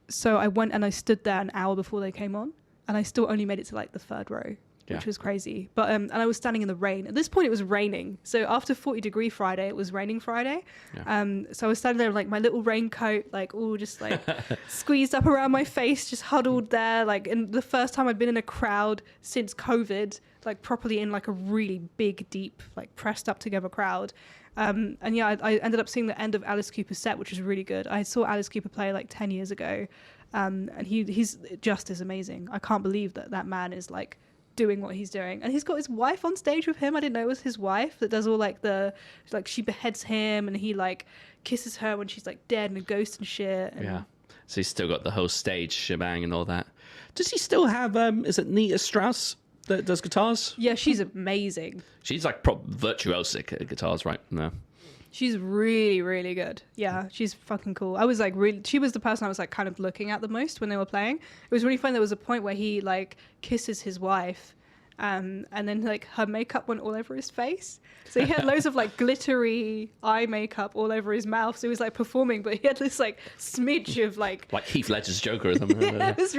So I went and I stood there an hour before they came on, and I still only made it to like the third row, which was crazy. But and I was standing in the rain. At this point, it was raining. So after 40-degree Friday, it was raining Friday. So I was standing there with like my little raincoat, like all just like squeezed up around my face, just huddled there. Like, and the first time I'd been in a crowd since COVID, like properly in like a really big, deep, like pressed up together crowd. And yeah, I ended up seeing the end of Alice Cooper's set, which was really good. I saw Alice Cooper play like 10 years ago. And he's just as amazing. I can't believe that man is like doing what he's doing, and he's got his wife on stage with him. I didn't know it was his wife that does all like she beheads him, and he like kisses her when she's like dead and a ghost and shit. And so he's still got the whole stage shebang and all that. Does he still have is it Nita Strauss that does guitars? Yeah, she's amazing. She's like virtuosic at guitars, right? No, she's really, really good. Yeah, she's fucking cool. I was like she was the person I was like kind of looking at the most when they were playing. It was really fun. There was a point where he like kisses his wife, and then like her makeup went all over his face. So he had loads of like glittery eye makeup all over his mouth. So he was like performing, but he had this like smidge of like Heath Ledger's Joker or something. Yeah, it was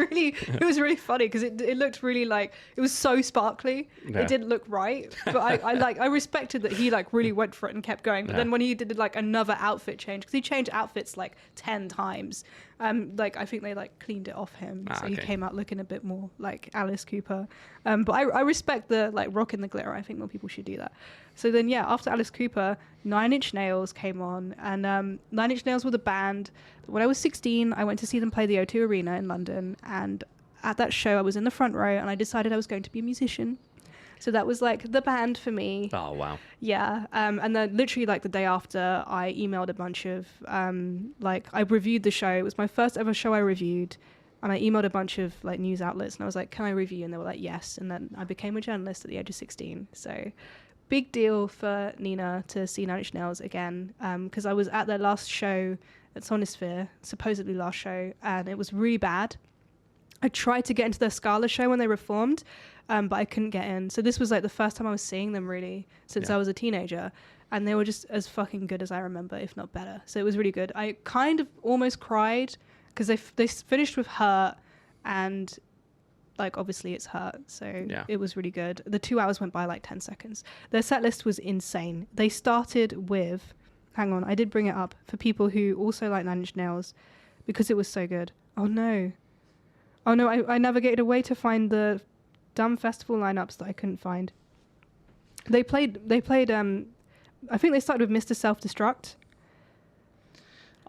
really funny because it looked really like it was so sparkly. It didn't look right, but I respected that he like really went for it and kept going. But then when he did like another outfit change, because he changed outfits like 10 times, like I think they like cleaned it off him, so he came out looking a bit more like Alice Cooper. But I respect the like rocking the glitter. I think more people should do that. So then, yeah, after Alice Cooper, Nine Inch Nails came on, and Nine Inch Nails were the band. When I was 16, I went to see them play the O2 Arena in London, and at that show, I was in the front row, and I decided I was going to be a musician. So that was like the band for me. Oh, wow. Yeah. And then literally like the day after, I emailed a bunch of, I reviewed the show. It was my first ever show I reviewed. And I emailed a bunch of like news outlets, and I was like, can I review? And they were like, yes. And then I became a journalist at the age of 16. So big deal for Nina to see Nine Inch Nails again, because I was at their last show at Sonisphere, supposedly last show, and it was really bad. I tried to get into their Scala show when they reformed, but I couldn't get in. So this was like the first time I was seeing them really since I was a teenager, and they were just as fucking good as I remember, if not better. So it was really good. I kind of almost cried because they finished with Hurt, and like obviously it's Hurt, so it was really good. The 2 hours went by like 10 seconds. Their set list was insane. They started with, hang on, I did bring it up for people who also like Nine Inch Nails because it was so good. Oh no, I navigated away to find the dumb festival lineups that I couldn't find. They played I think they started with Mr. Self-Destruct.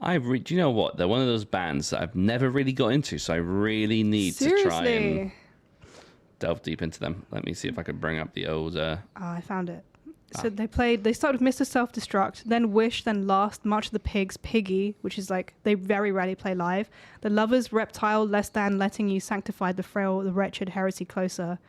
Do you know what? They're one of those bands that I've never really got into, so I really need to try and delve deep into them. Let me see if I can bring up the old... I found it. So they started with Mr. Self-Destruct, then Wish, then Last, March of the Pigs, Piggy, which is like, they very rarely play live. The Lovers, Reptile, Less Than, Letting You, Sanctified, The Frail, The Wretched, Heresy, Closer.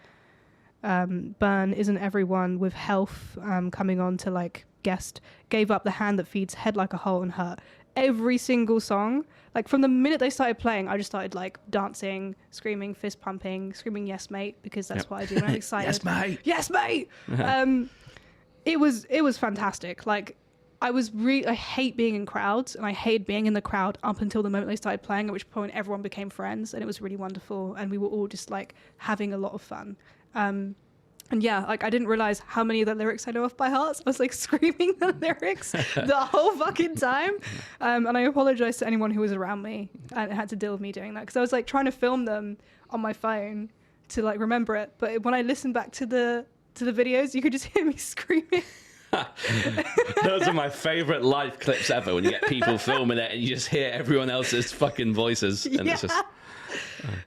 Burn, Isn't Everyone, with Health coming on to like guest, Gave Up, The Hand That Feeds, Head Like a Hole, and Hurt. Every single song, like from the minute they started playing, I just started like dancing, screaming, fist pumping, screaming yes mate, because that's what I do when I'm excited. Yes mate. It was fantastic. Like I hate being in crowds, and I hated being in the crowd up until the moment they started playing, at which point everyone became friends, and it was really wonderful, and we were all just like having a lot of fun. And yeah, like I didn't realize how many of the lyrics I know off by heart. So I was like screaming the lyrics the whole fucking time. And I apologize to anyone who was around me and had to deal with me doing that, because I was like trying to film them on my phone to like remember it. But when I listened back to the videos, you could just hear me screaming. Those are my favorite live clips ever, when you get people filming it and you just hear everyone else's fucking voices. And it's just...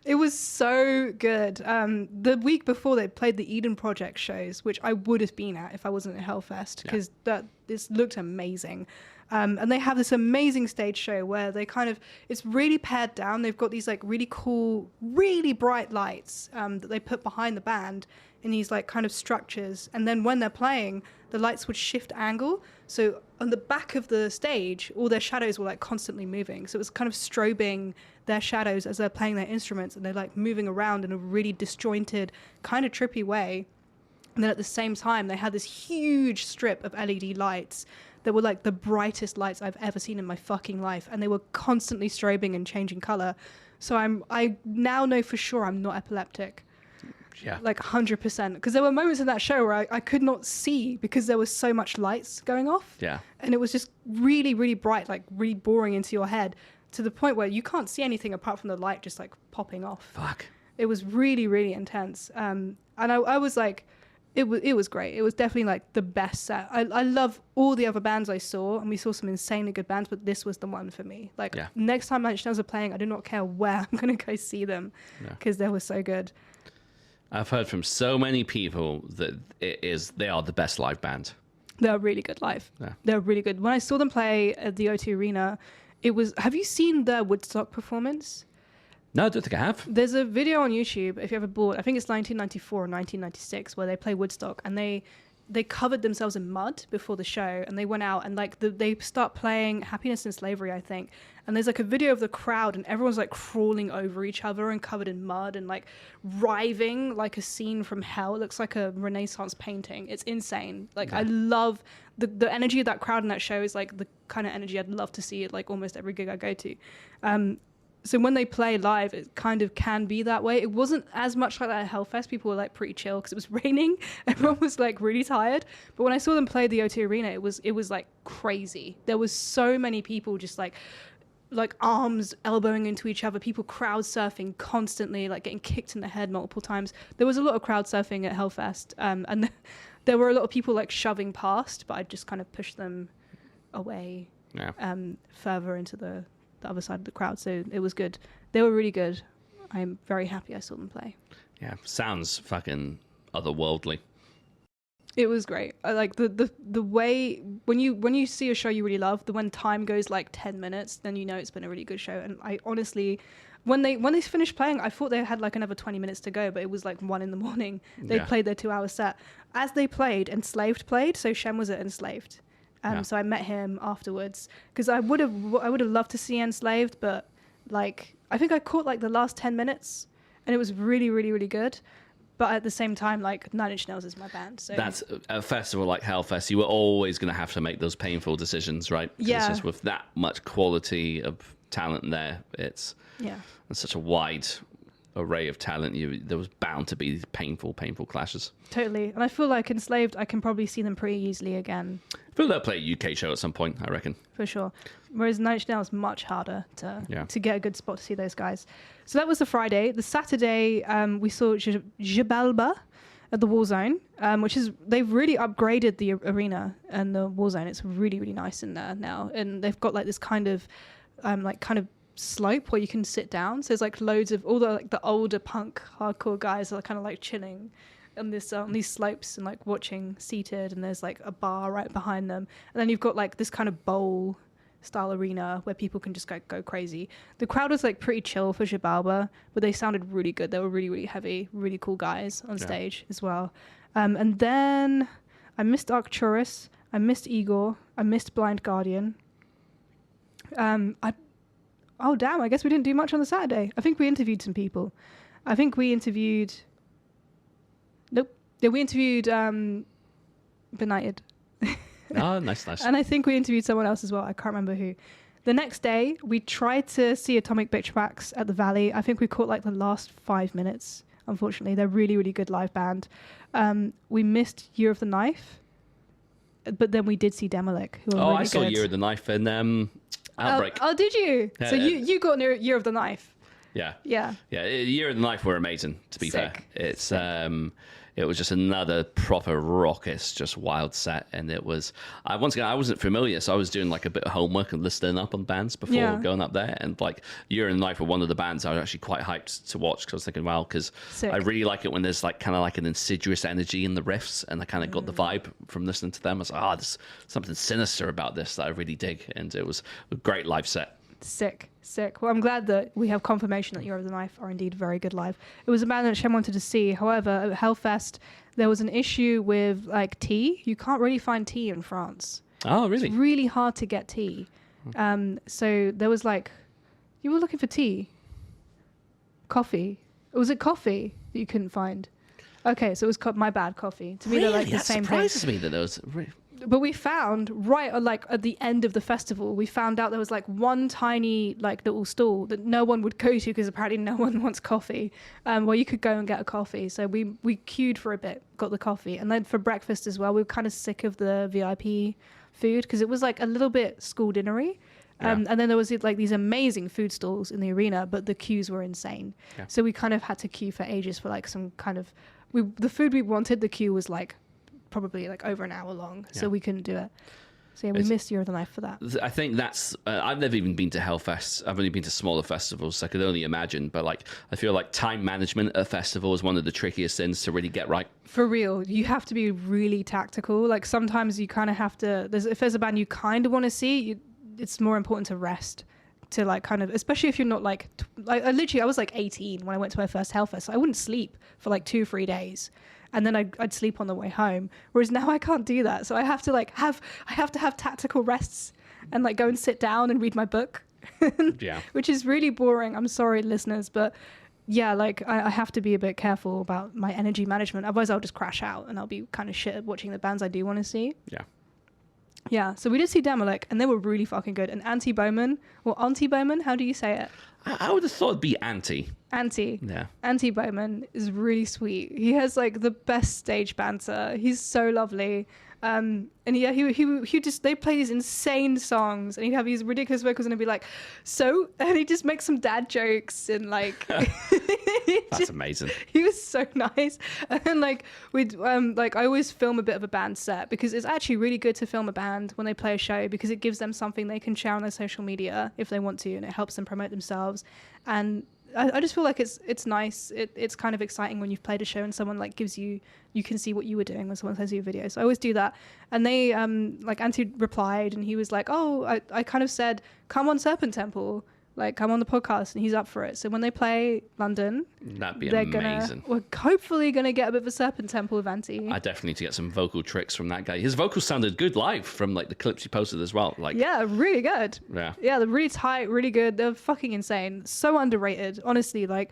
It was so good. The week before, they played the Eden Project shows, which I would have been at if I wasn't at Hellfest, because this looked amazing. And they have this amazing stage show where they it's really pared down. They've got these like really cool, really bright lights that they put behind the band in these like kind of structures. And then when they're playing, the lights would shift angle. So on the back of the stage, all their shadows were like constantly moving. So it was kind of strobing their shadows as they're playing their instruments, and they're like moving around in a really disjointed, kind of trippy way. And then at the same time, they had this huge strip of LED lights that were like the brightest lights I've ever seen in my fucking life. And they were constantly strobing and changing color. So I now know for sure I'm not epileptic. Yeah. Like 100%. Because there were moments in that show where I could not see because there was so much lights going off. Yeah. And it was just really, really bright, like really boring into your head to the point where you can't see anything apart from the light just like popping off. Fuck. It was really, really intense. And I was like, it was great. It was definitely like the best set. I love all the other bands I saw, and we saw some insanely good bands, but this was the one for me. Like next time Nine Inch Nails are playing, I do not care where I'm going to go see them because they were so good. I've heard from so many people that they are the best live band. They're really good live. Yeah. They're really good. When I saw them play at the O2 Arena, have you seen their Woodstock performance? No, I don't think I have. There's a video on YouTube, if you ever bought, I think it's 1994 or 1996, where they play Woodstock, and they covered themselves in mud before the show, and they went out and like they start playing Happiness and Slavery, I think. And there's like a video of the crowd, and everyone's like crawling over each other and covered in mud and like writhing like a scene from hell. It looks like a Renaissance painting. It's insane. Like I love the energy of that crowd in that show is like the kind of energy I'd love to see at like almost every gig I go to. So when they play live, it kind of can be that way. It wasn't as much like that at Hellfest. People were like pretty chill because it was raining. Everyone was like really tired. But when I saw them play the O2 Arena, it was like crazy. There was so many people just like arms elbowing into each other, people crowd surfing constantly, like getting kicked in the head multiple times. There was a lot of crowd surfing at Hellfest, and there were a lot of people like shoving past, but I just kind of pushed them away further into the other side of the crowd. So it was good. They were really good. I'm very happy I saw them play. Yeah, sounds fucking otherworldly. It was great. I like the way when you see a show you really love, when time goes like 10 minutes, then you know it's been a really good show. And I honestly, when they finished playing, I thought they had like another 20 minutes to go, but it was like 1 a.m. They played their 2-hour set. As they played, Enslaved played, so Shem was at Enslaved. So I met him afterwards because I would have loved to see Enslaved, but like I think I caught like the last 10 minutes, and it was really, really, really good. But at the same time, like Nine Inch Nails is my band. So that's a festival like Hellfest. You were always going to have to make those painful decisions, right? Yeah. It's just with that much quality of talent there, it's such a wide array of talent. There was bound to be painful clashes. Totally. And I feel like Enslaved, I can probably see them pretty easily again. I feel they'll play a UK show at some point, I reckon. For sure. Whereas Nine Inch Nails is much harder to get a good spot to see those guys. So that was the Friday. The Saturday, we saw Jibalba at the Warzone, they've really upgraded the arena and the Warzone. It's really, really nice in there now. And they've got like this kind of slope where you can sit down. So there's like loads of all the older punk hardcore guys are kind of like chilling on these slopes and like watching seated, and there's like a bar right behind them, and then you've got like this kind of bowl style arena where people can just go crazy. The crowd was like pretty chill for Jibalba, but they sounded really good. They were really, really heavy, really cool guys on stage as well. And then I missed Arcturus, I missed Igor, I missed Blind Guardian. Oh, damn, I guess we didn't do much on the Saturday. I think we interviewed some people. Nope. Yeah, we interviewed Benighted. Oh, nice. And I think we interviewed someone else as well. I can't remember who. The next day, we tried to see Atomic Bitchbacks at the Valley. I think we caught like the last 5 minutes, unfortunately. They're really, really good live band. We missed Year of the Knife, but then we did see Demolik, who were really I saw good. Year of the Knife in Outbreak. Oh, did you? Yeah, so you got Year of the Knife. Yeah. Yeah. Yeah, Year of the Knife were amazing, to be fair. It's it was just another proper raucous, just wild set. And it was, once again, I wasn't familiar, so I was doing like a bit of homework and listening up on bands before going up there. And like Year in Life were one of the bands I was actually quite hyped to watch, because I was thinking, wow, because I really like it when there's like kind of like an insidious energy in the riffs, and I kind of got the vibe from listening to them. I was like, there's something sinister about this that I really dig. And it was a great live set. Sick. Well, I'm glad that we have confirmation that Year of the Knife are indeed very good live. It was a band that Shem wanted to see. However, at Hellfest, there was an issue with like tea. You can't really find tea in France. Oh, really? It's really hard to get tea. So there was like, you were looking for tea? Coffee? Was it coffee that you couldn't find? Okay, so it was my bad, coffee. To me, they're like the same thing. That surprises me that there was... But we found like at the end of the festival, we found out there was like one tiny like little stall that no one would go to, because apparently no one wants coffee, where you could go and get a coffee. So we queued for a bit, got the coffee, and then for breakfast as well, we were kind of sick of the VIP food, because it was like a little bit school dinnery. And then there was like these amazing food stalls in the arena, but the queues were insane. So we kind of had to queue for ages for like some kind of the food we wanted. The queue was like probably like over an hour long, so we couldn't do it. So we missed Year of the Knife for that. I think that's I've never even been to Hellfest. I've only been to smaller festivals, so I could only imagine. But like, I feel like time management at a festival is one of the trickiest things to really get right. For real, you have to be really tactical. Like sometimes you kind of have to, if there's a band you kind of want to see, it's more important to rest, to like kind of, especially if you're not like I was like 18 when I went to my first Hellfest. So I wouldn't sleep for like 2-3 days, and then I'd sleep on the way home. Whereas now I can't do that. So I have to have tactical rests and like go and sit down and read my book. Which is really boring. I'm sorry, listeners, but yeah, like I have to be a bit careful about my energy management. Otherwise I'll just crash out and I'll be kind of shit at watching the bands I do want to see. Yeah, so we did see Demolic, and they were really fucking good. And Auntie Bowman, or Auntie Bowman, how do you say it? I would have thought it'd be Auntie. Yeah. Auntie Bowman is really sweet. He has like the best stage banter. He's so lovely. And yeah, he just, they play these insane songs, and he'd have these ridiculous vocals, and it'd be like, so, and he'd just make some dad jokes, and like that's amazing. He was so nice. And like we'd like, I always film a bit of a band set, because it's actually really good to film a band when they play a show, because it gives them something they can share on their social media if they want to, and it helps them promote themselves. And I just feel like it's nice. It's kind of exciting when you've played a show and someone like gives you can see what you were doing when someone sends you a video. So I always do that. And they like Auntie replied, and he was like, oh, I kind of said, come on Serpent Temple, like come on the podcast, and he's up for it. So when they play London, that'd be amazing. We're hopefully gonna get a bit of a Serpent Temple with Auntie. I definitely need to get some vocal tricks from that guy. His vocals sounded good live from like the clips he posted as well. Like, yeah, really good. Yeah, they're really tight, really good. They're fucking insane. So underrated, honestly. Like,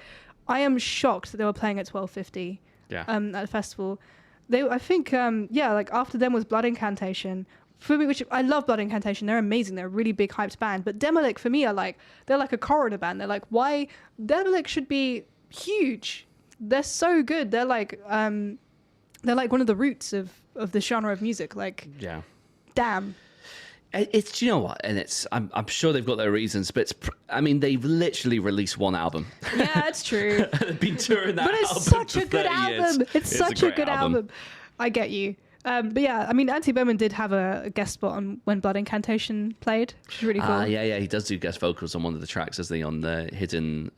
I am shocked that they were playing at 12:50. At the festival. I think like after them was Blood Incantation. For me, which I love Blood Incantation, they're amazing. They're a really big hyped band. But Demolic for me they're like a corridor band. They're like, why Demolic should be huge. They're so good. They're like one of the roots of the genre of music. Like, damn. It's, you know what, and it's I'm sure they've got their reasons, but they've literally released one album. Yeah, it's true. They've been touring that album. But it's such a good album. Years. It's such a good album. I get you. But yeah, Auntie Bowman did have a guest spot on when Blood Incantation played, which is really cool. Yeah, he does do guest vocals on one of the tracks, doesn't he? On the hidden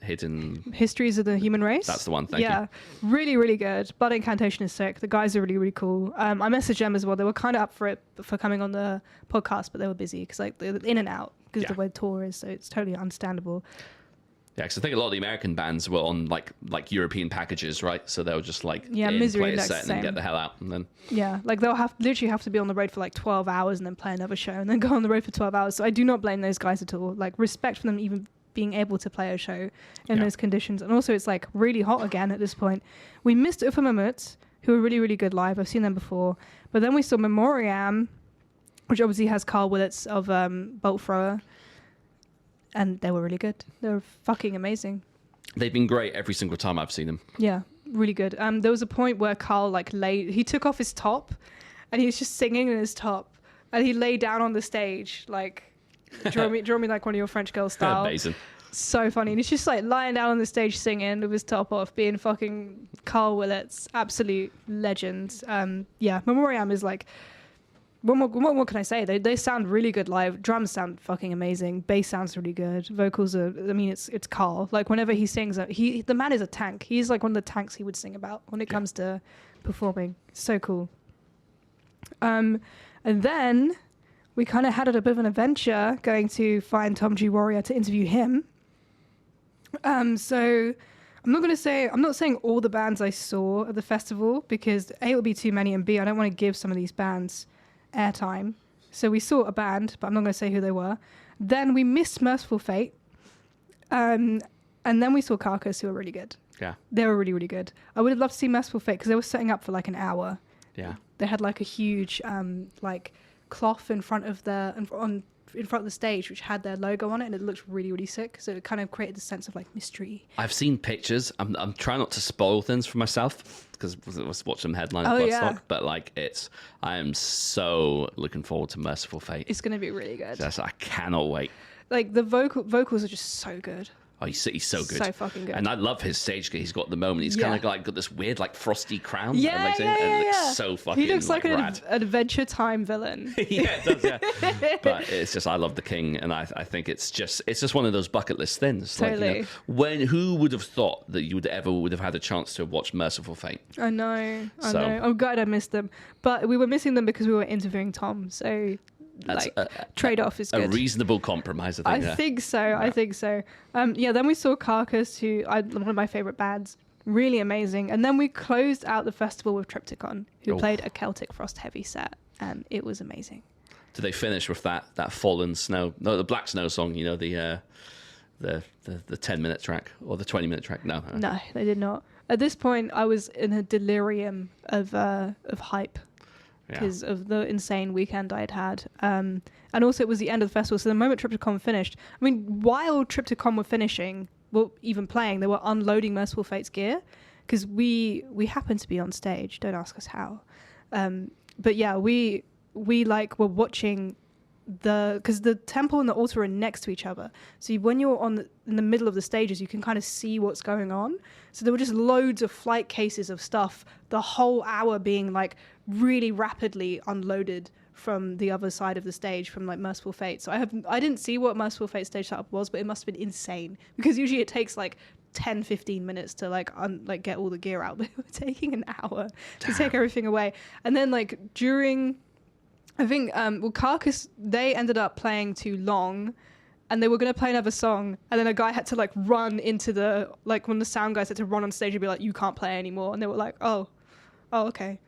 Histories of the Human Race. That's the one. Thank you. Yeah, really, really good. Blood Incantation is sick. The guys are really, really cool. I messaged them as well. They were kind of up for it for coming on the podcast, but they were busy because like they're in and out because of the way the tour is. So it's totally understandable. Yeah, because I think a lot of the American bands were on like European packages, right? So they'll just like Misery play a set and then get the hell out, and then like they'll literally have to be on the road for like 12 hours and then play another show and then go on the road for 12 hours. So I do not blame those guys at all. Like, respect for them even being able to play a show in those conditions. And also it's like really hot again at this point. We missed Ufa Mammoth, who are really, really good live. I've seen them before. But then we saw Memoriam, which obviously has Carl Willits of Bolt Thrower. And they were really good. They were fucking amazing. They've been great every single time I've seen them. Yeah, really good. There was a point where Carl he took off his top and he was just singing in his top. And he lay down on the stage, like, draw me like one of your French girls style. Amazing. So funny. And he's just like lying down on the stage singing with his top off, being fucking Carl Willits, absolute legend. Memoriam is like, what can I say? They sound really good live. Drums sound fucking amazing. Bass sounds really good. Vocals are, I mean, it's Carl. Like whenever he sings, the man is a tank. He's like one of the tanks he would sing about when it comes to performing. So cool. And then we kind of had a bit of an adventure going to find Tom G. Warrior to interview him. So I'm not saying all the bands I saw at the festival, because A, it would be too many, and B, I don't want to give some of these bands airtime. So we saw a band, but I'm not going to say who they were. Then we missed Merciful Fate. And then we saw Carcass, who were really good. Yeah. They were really, really good. I would have loved to see Merciful Fate because they were setting up for like an hour. Yeah. They had like a huge like cloth in front of the stage, which had their logo on it, and it looked really, really sick. So it kind of created a sense of like mystery. I've seen pictures. I'm trying not to spoil things for myself because I was watching headline Oh, Bloodstock, yeah. but like I am so looking forward to Merciful Fate. It's going to be really good. I cannot wait. Like the vocals are just so good. Oh, he's so good. So fucking good. And I love his stage gear he's got at the moment. He's kind of like got this weird like frosty crown. Yeah. And it looks so fucking He looks like an rad. Adventure Time villain. Yeah, it does, yeah. But it's just, I love the King, and I think it's just one of those bucket list things. Totally. Like, who would have thought that you would have had a chance to watch Merciful Fate? I know. I'm glad I missed them. But we were missing them because we were interviewing Tom, so That's trade-off is good. A reasonable compromise, I think. I think so. Then we saw Carcass, one of my favorite bands. Really amazing. And then we closed out the festival with Triptychon, who played a Celtic Frost heavy set, and it was amazing. Did they finish with that Fallen Snow? No, the Black Snow song. You know, the 10-minute track or the 20-minute track. No, they did not. At this point, I was in a delirium of hype. Because of the insane weekend I'd had. And also it was the end of the festival, so the moment Triptychon finished, I mean, while Triptychon were finishing, well, even playing, they were unloading Merciful Fate's gear, because we happened to be on stage, don't ask us how. But yeah, we like were watching because the temple and the altar are next to each other. So when you're in the middle of the stages, you can kind of see what's going on. So there were just loads of flight cases of stuff, the whole hour being like really rapidly unloaded from the other side of the stage from like Merciful Fate. So I didn't see what Merciful Fate stage setup was, but it must have been insane, because usually it takes like 10-15 minutes to like get all the gear out, but it was taking an hour to take everything away. And then like during, I think Carcass, they ended up playing too long, and they were going to play another song, and then a guy had to like run into the, like when the sound guys had to run on stage and be like, you can't play anymore, and they were like, oh okay.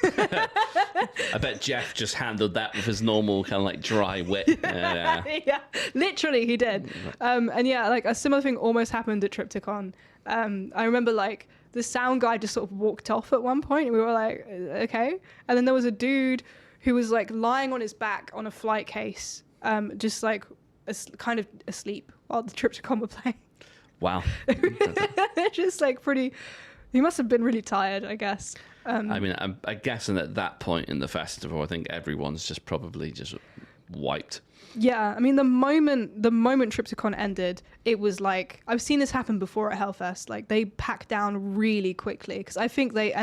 I bet Jeff just handled that with his normal kind of like dry wit. Yeah, literally he did. And yeah, like a similar thing almost happened at Triptychon. I remember like the sound guy just sort of walked off at one point, and we were like, okay. And then there was a dude who was like lying on his back on a flight case, just like kind of asleep while the Triptychon were playing. Wow. Just like pretty, he must have been really tired, I guess. I mean, I'm guessing at that point in the festival, I think everyone's just probably just wiped. Yeah, I mean, the moment Triptychon ended, it was like, I've seen this happen before at Hellfest. Like, they pack down really quickly, because I think they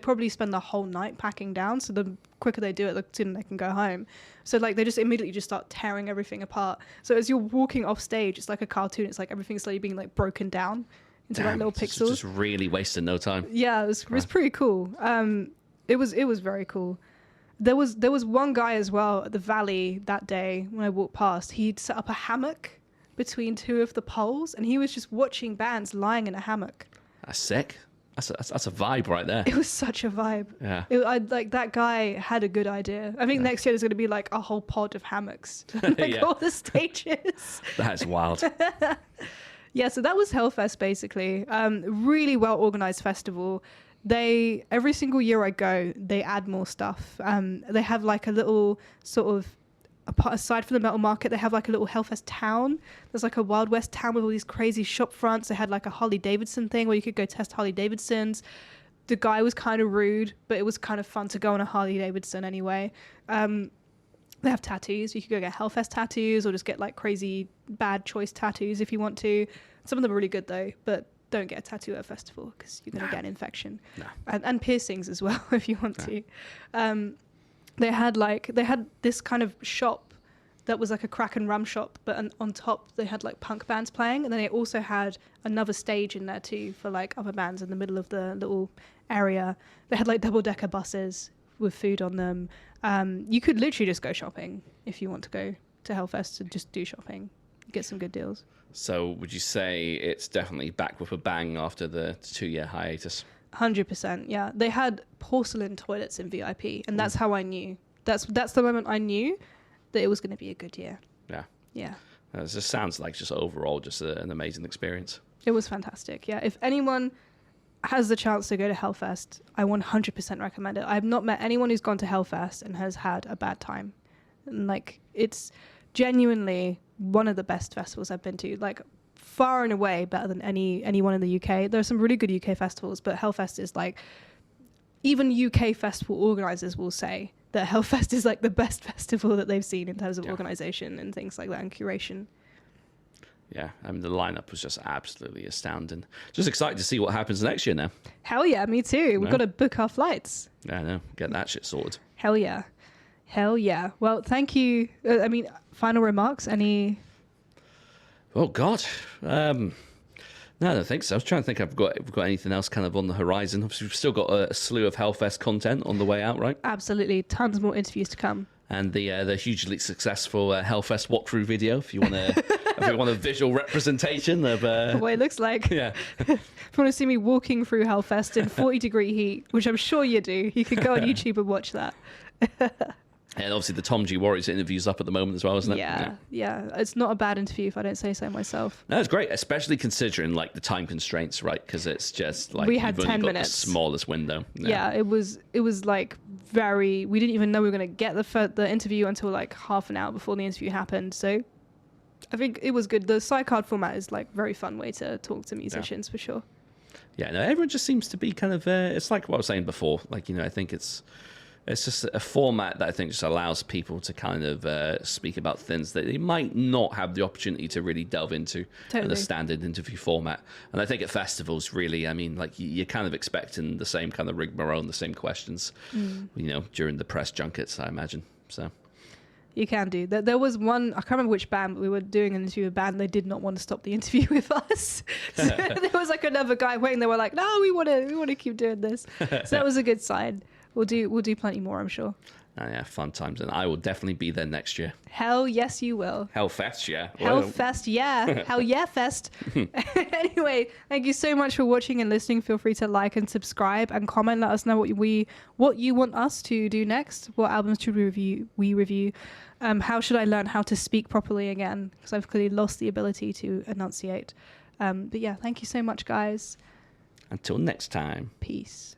probably spend the whole night packing down, so the quicker they do it, the sooner they can go home. So like they just immediately just start tearing everything apart. So as you're walking off stage, it's like a cartoon. It's like everything's slowly being like broken down into like little pixels. Just really wasting no time. Yeah, it was pretty cool. It was very cool. There was one guy as well at the Valley that day when I walked past. He'd set up a hammock between two of the poles, and he was just watching bands lying in a hammock. That's sick. That's a vibe right there. It was such a vibe. Yeah. That guy had a good idea. I think next year there's going to be like a whole pod of hammocks, like all the stages. That's wild. Yeah, so that was Hellfest basically. Really well organized festival. Every single year I go, they add more stuff. They have like a little sort of, aside from the metal market, they have like a little Hellfest town. There's like a Wild West town with all these crazy shop fronts. They had like a Harley Davidson thing where you could go test Harley Davidsons. The guy was kind of rude, but it was kind of fun to go on a Harley Davidson anyway. They have tattoos. You could go get Hellfest tattoos or just get like crazy bad choice tattoos if you want to. Some of them are really good though, but don't get a tattoo at a festival because you're going to get an infection. And piercings as well if you want to. They had this kind of shop that was like a crack and rum shop, but on top they had like punk bands playing, and then they also had another stage in there too for like other bands in the middle of the little area. They had like double-decker buses with food on them. You could literally just go shopping if you want to go to Hellfest and just do shopping. Get some good deals. So would you say it's definitely back with a bang after the 2-year hiatus? 100%, yeah. They had porcelain toilets in VIP, and that's how I knew. That's the moment I knew that it was going to be a good year. Yeah. Yeah. It just sounds like just overall just an amazing experience. It was fantastic, yeah. If anyone has the chance to go to Hellfest, I 100% recommend it. I've not met anyone who's gone to Hellfest and has had a bad time. And, like, it's genuinely one of the best festivals I've been to. Like, far and away better than anyone in the UK. There are some really good UK festivals, but Hellfest is like, even UK festival organisers will say that Hellfest is like the best festival that they've seen in terms of organisation and things like that and curation. Yeah, I mean, the lineup was just absolutely astounding. Just excited to see what happens next year now. Hell yeah, me too. We've got to book our flights. Yeah, I know. Get that shit sorted. Hell yeah. Hell yeah. Well, thank you. Final remarks? Any... Oh, God. No, I don't think so. I was trying to think if we've got anything else kind of on the horizon. Obviously, we've still got a slew of Hellfest content on the way out, right? Absolutely. Tons more interviews to come. And the hugely successful Hellfest walkthrough video, if you want a visual representation of what it looks like. Yeah. If you want to see me walking through Hellfest in 40-degree heat, which I'm sure you do, you could go on YouTube and watch that. And obviously the Tom G. Warriors interview's up at the moment as well, isn't it? Yeah. It's not a bad interview if I don't say so myself. No, it's great, especially considering like the time constraints, right? Because it's just like we had you've 10 only got minutes. the smallest window. Yeah, it was like very. We didn't even know we were going to get the interview until like half an hour before the interview happened. So I think it was good. The sidecard format is like very fun way to talk to musicians for sure. Yeah, no, everyone just seems to be kind of. It's like what I was saying before. Like, I think it's just a format that I think just allows people to kind of speak about things that they might not have the opportunity to really delve into in the standard interview format. And I think at festivals, really, I mean, like you're kind of expecting the same kind of rigmarole and the same questions, during the press junkets, I imagine. So you can do that. There was one, I can't remember which band, but we were doing an interview with a band. They did not want to stop the interview with us. So there was like another guy waiting. They were like, no, we want to keep doing this. So that was a good sign. We'll do plenty more, I'm sure. Yeah, fun times. And I will definitely be there next year. Hell yes, you will. Hellfest, yeah. Hellfest, yeah. Hell yeah, fest. Anyway, thank you so much for watching and listening. Feel free to like and subscribe and comment. Let us know what you want us to do next. What albums should we review? How should I learn how to speak properly again? Because I've clearly lost the ability to enunciate. But yeah, thank you so much, guys. Until next time. Peace.